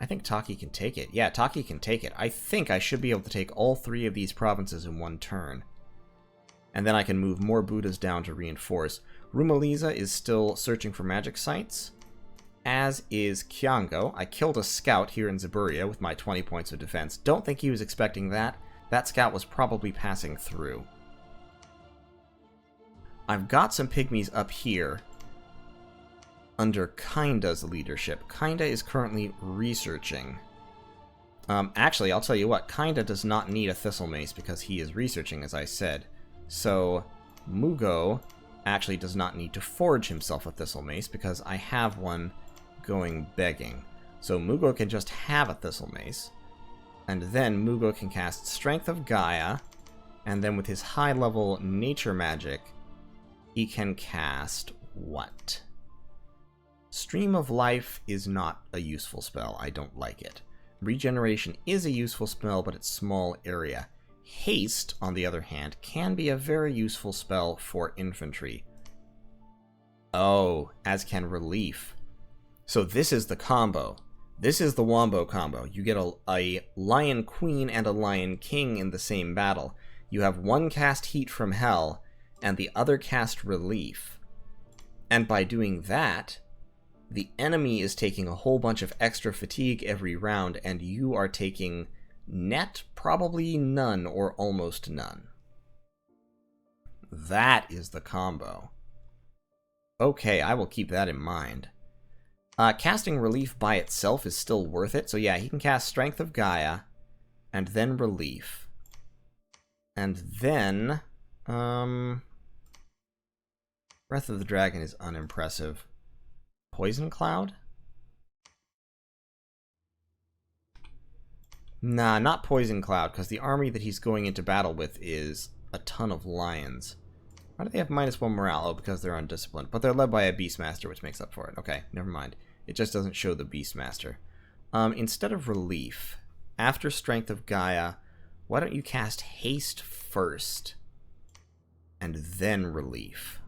I think Taki can take it. Yeah, Taki can take it. I think I should be able to take all 3 of these provinces in one turn. And then I can move more Boudas down to reinforce. Rumaliza is still searching for magic sites, as is Kyango. I killed a scout here in Zaburia with my 20 points of defense. Don't think he was expecting that. That scout was probably passing through. I've got some pygmies up here under Kinda's leadership. Kinda is currently researching. Actually, I'll tell you what, Kinda does not need a Thistle Mace because he is researching, as I said. So, Mugo actually does not need to forge himself a Thistle Mace because I have one going begging. So Mugo can just have a Thistle Mace, and then Mugo can cast Strength of Gaia, and then with his high-level nature magic, he can cast what? Stream of Life is not a useful spell. I don't like it. Regeneration is a useful spell, but it's small area. Haste, on the other hand, can be a very useful spell for infantry. Oh, as can Relief. So this is the combo. This is the Wombo combo. You get a Lion Queen and a Lion King in the same battle. You have one cast Heat from Hell, and the other cast Relief. And by doing that, the enemy is taking a whole bunch of extra fatigue every round, and you are taking net probably none or almost none. That is the combo. Okay, I will keep that in mind. Casting Relief by itself is still worth it, so yeah, he can cast Strength of Gaia, and then Relief. And then, Breath of the Dragon is unimpressive. Poison Cloud? Nah, not Poison Cloud, because the army that he's going into battle with is a ton of lions. Why do they have -1 morale? Oh, because they're undisciplined. But they're led by a Beastmaster, which makes up for it. Okay, never mind. It just doesn't show the Beastmaster. Instead of Relief, after Strength of Gaia, why don't you cast Haste first, and then Relief?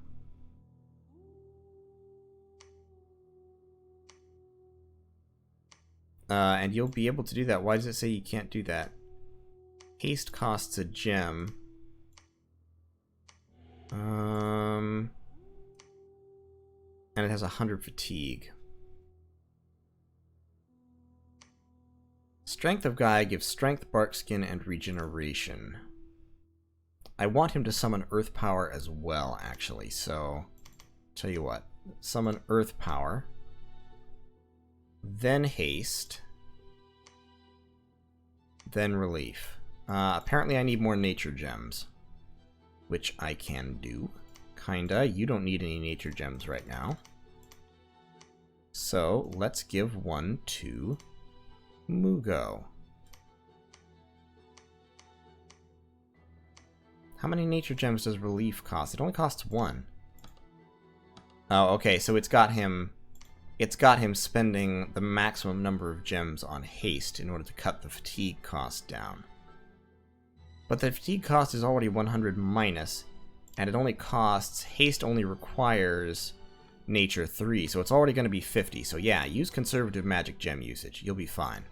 And you'll be able to do that. Why does it say you can't do that? Haste costs a gem. And it has 100 fatigue. Strength of Gaia gives strength, bark skin, and regeneration. I want him to summon Earth Power as well, actually, so... Tell you what. Summon Earth Power. then haste, then relief. Apparently I need more nature gems, which I can do. Kinda. You don't need any nature gems right now. So let's give one to Mugo. How many nature gems does relief cost? It only costs one. Oh, okay, so it's got him spending the maximum number of gems on haste in order to cut the fatigue cost down. But the fatigue cost is already 100 minus, and it only costs, haste only requires nature 3, so it's already going to be 50. So yeah, use conservative magic gem usage. You'll be fine.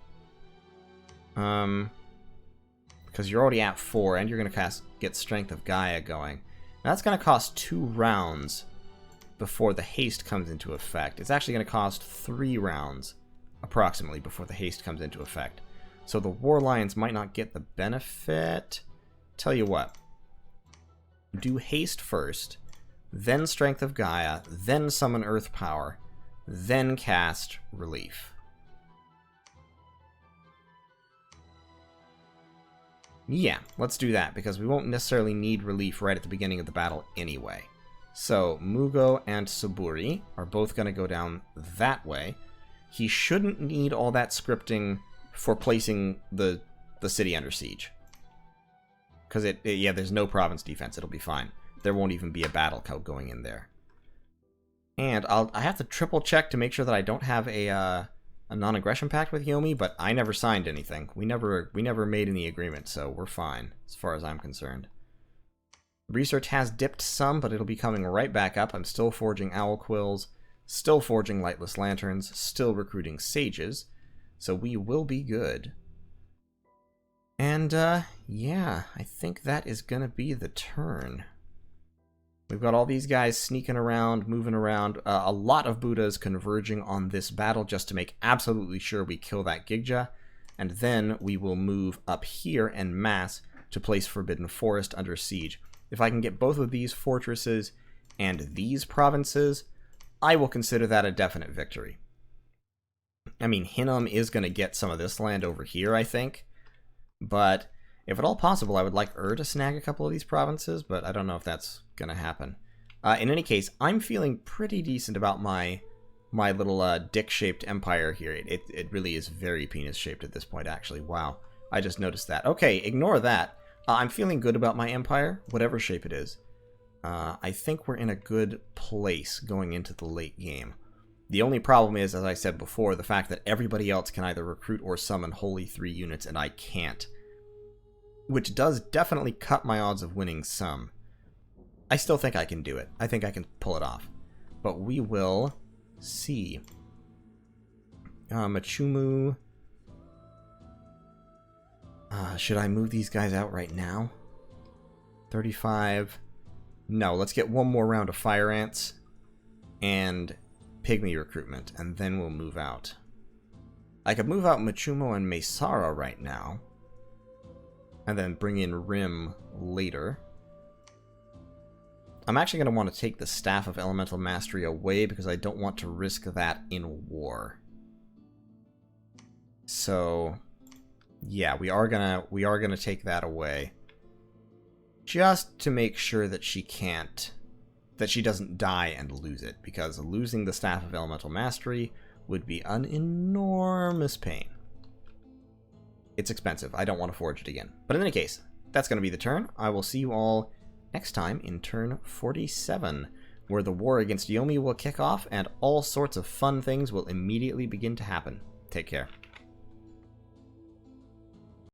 Because you're already at 4, and you're going to get Strength of Gaia going. Now that's going to cost 2 rounds before the haste comes into effect. It's actually going to cost 3 rounds, approximately, before the haste comes into effect. So the War Lions might not get the benefit. Tell you what. Do haste first, then Strength of Gaia, then summon Earth Power, then cast Relief. Yeah, let's do that, because we won't necessarily need relief right at the beginning of the battle anyway. So, Mugo and Saburi are both going to go down that way. He shouldn't need all that scripting for placing the city under siege. Because, yeah, there's no province defense. It'll be fine. There won't even be a battle code going in there. And I have to triple check to make sure that I don't have a non-aggression pact with Yomi, but I never signed anything. We never made any agreement, so we're fine, as far as I'm concerned. Research has dipped some, but it'll be coming right back up. I'm still forging owl quills, still forging lightless lanterns, still recruiting sages, so we will be good. And, yeah, I think that is gonna be the turn. We've got all these guys sneaking around, moving around, a lot of Boudas converging on this battle just to make absolutely sure we kill that Gigja, and then we will move up here en masse to place Forbidden Forest under siege. If I can get both of these fortresses and these provinces, I will consider that a definite victory. I mean, Hinnom is going to get some of this land over here, I think, but if at all possible, I would like to snag a couple of these provinces, but I don't know if that's going to happen. In any case, I'm feeling pretty decent about my little dick-shaped empire here. It really is very penis-shaped at this point, actually. Wow, I just noticed that. Okay, ignore that. I'm feeling good about my empire, whatever shape it is. I think we're in a good place going into the late game. The only problem is, as I said before, the fact that everybody else can either recruit or summon Holy 3 units, and I can't. Which does definitely cut my odds of winning some. I still think I can do it. I think I can pull it off. But we will see. Machumu. Should I move these guys out right now? 35. No, let's get one more round of Fire Ants and Pygmy recruitment, and then we'll move out. I could move out Machumo and Mesara right now, and then bring in Rim later. I'm actually going to want to take the Staff of Elemental Mastery away because I don't want to risk that in war. So, yeah, we are gonna take that away, just to make sure that she doesn't die and lose it, because losing the Staff of Elemental Mastery would be an enormous pain. It's expensive. I don't want to forge it again. But in any case, that's going to be the turn. I will see you all next time in turn 47, where the war against Yomi will kick off and all sorts of fun things will immediately begin to happen. Take care.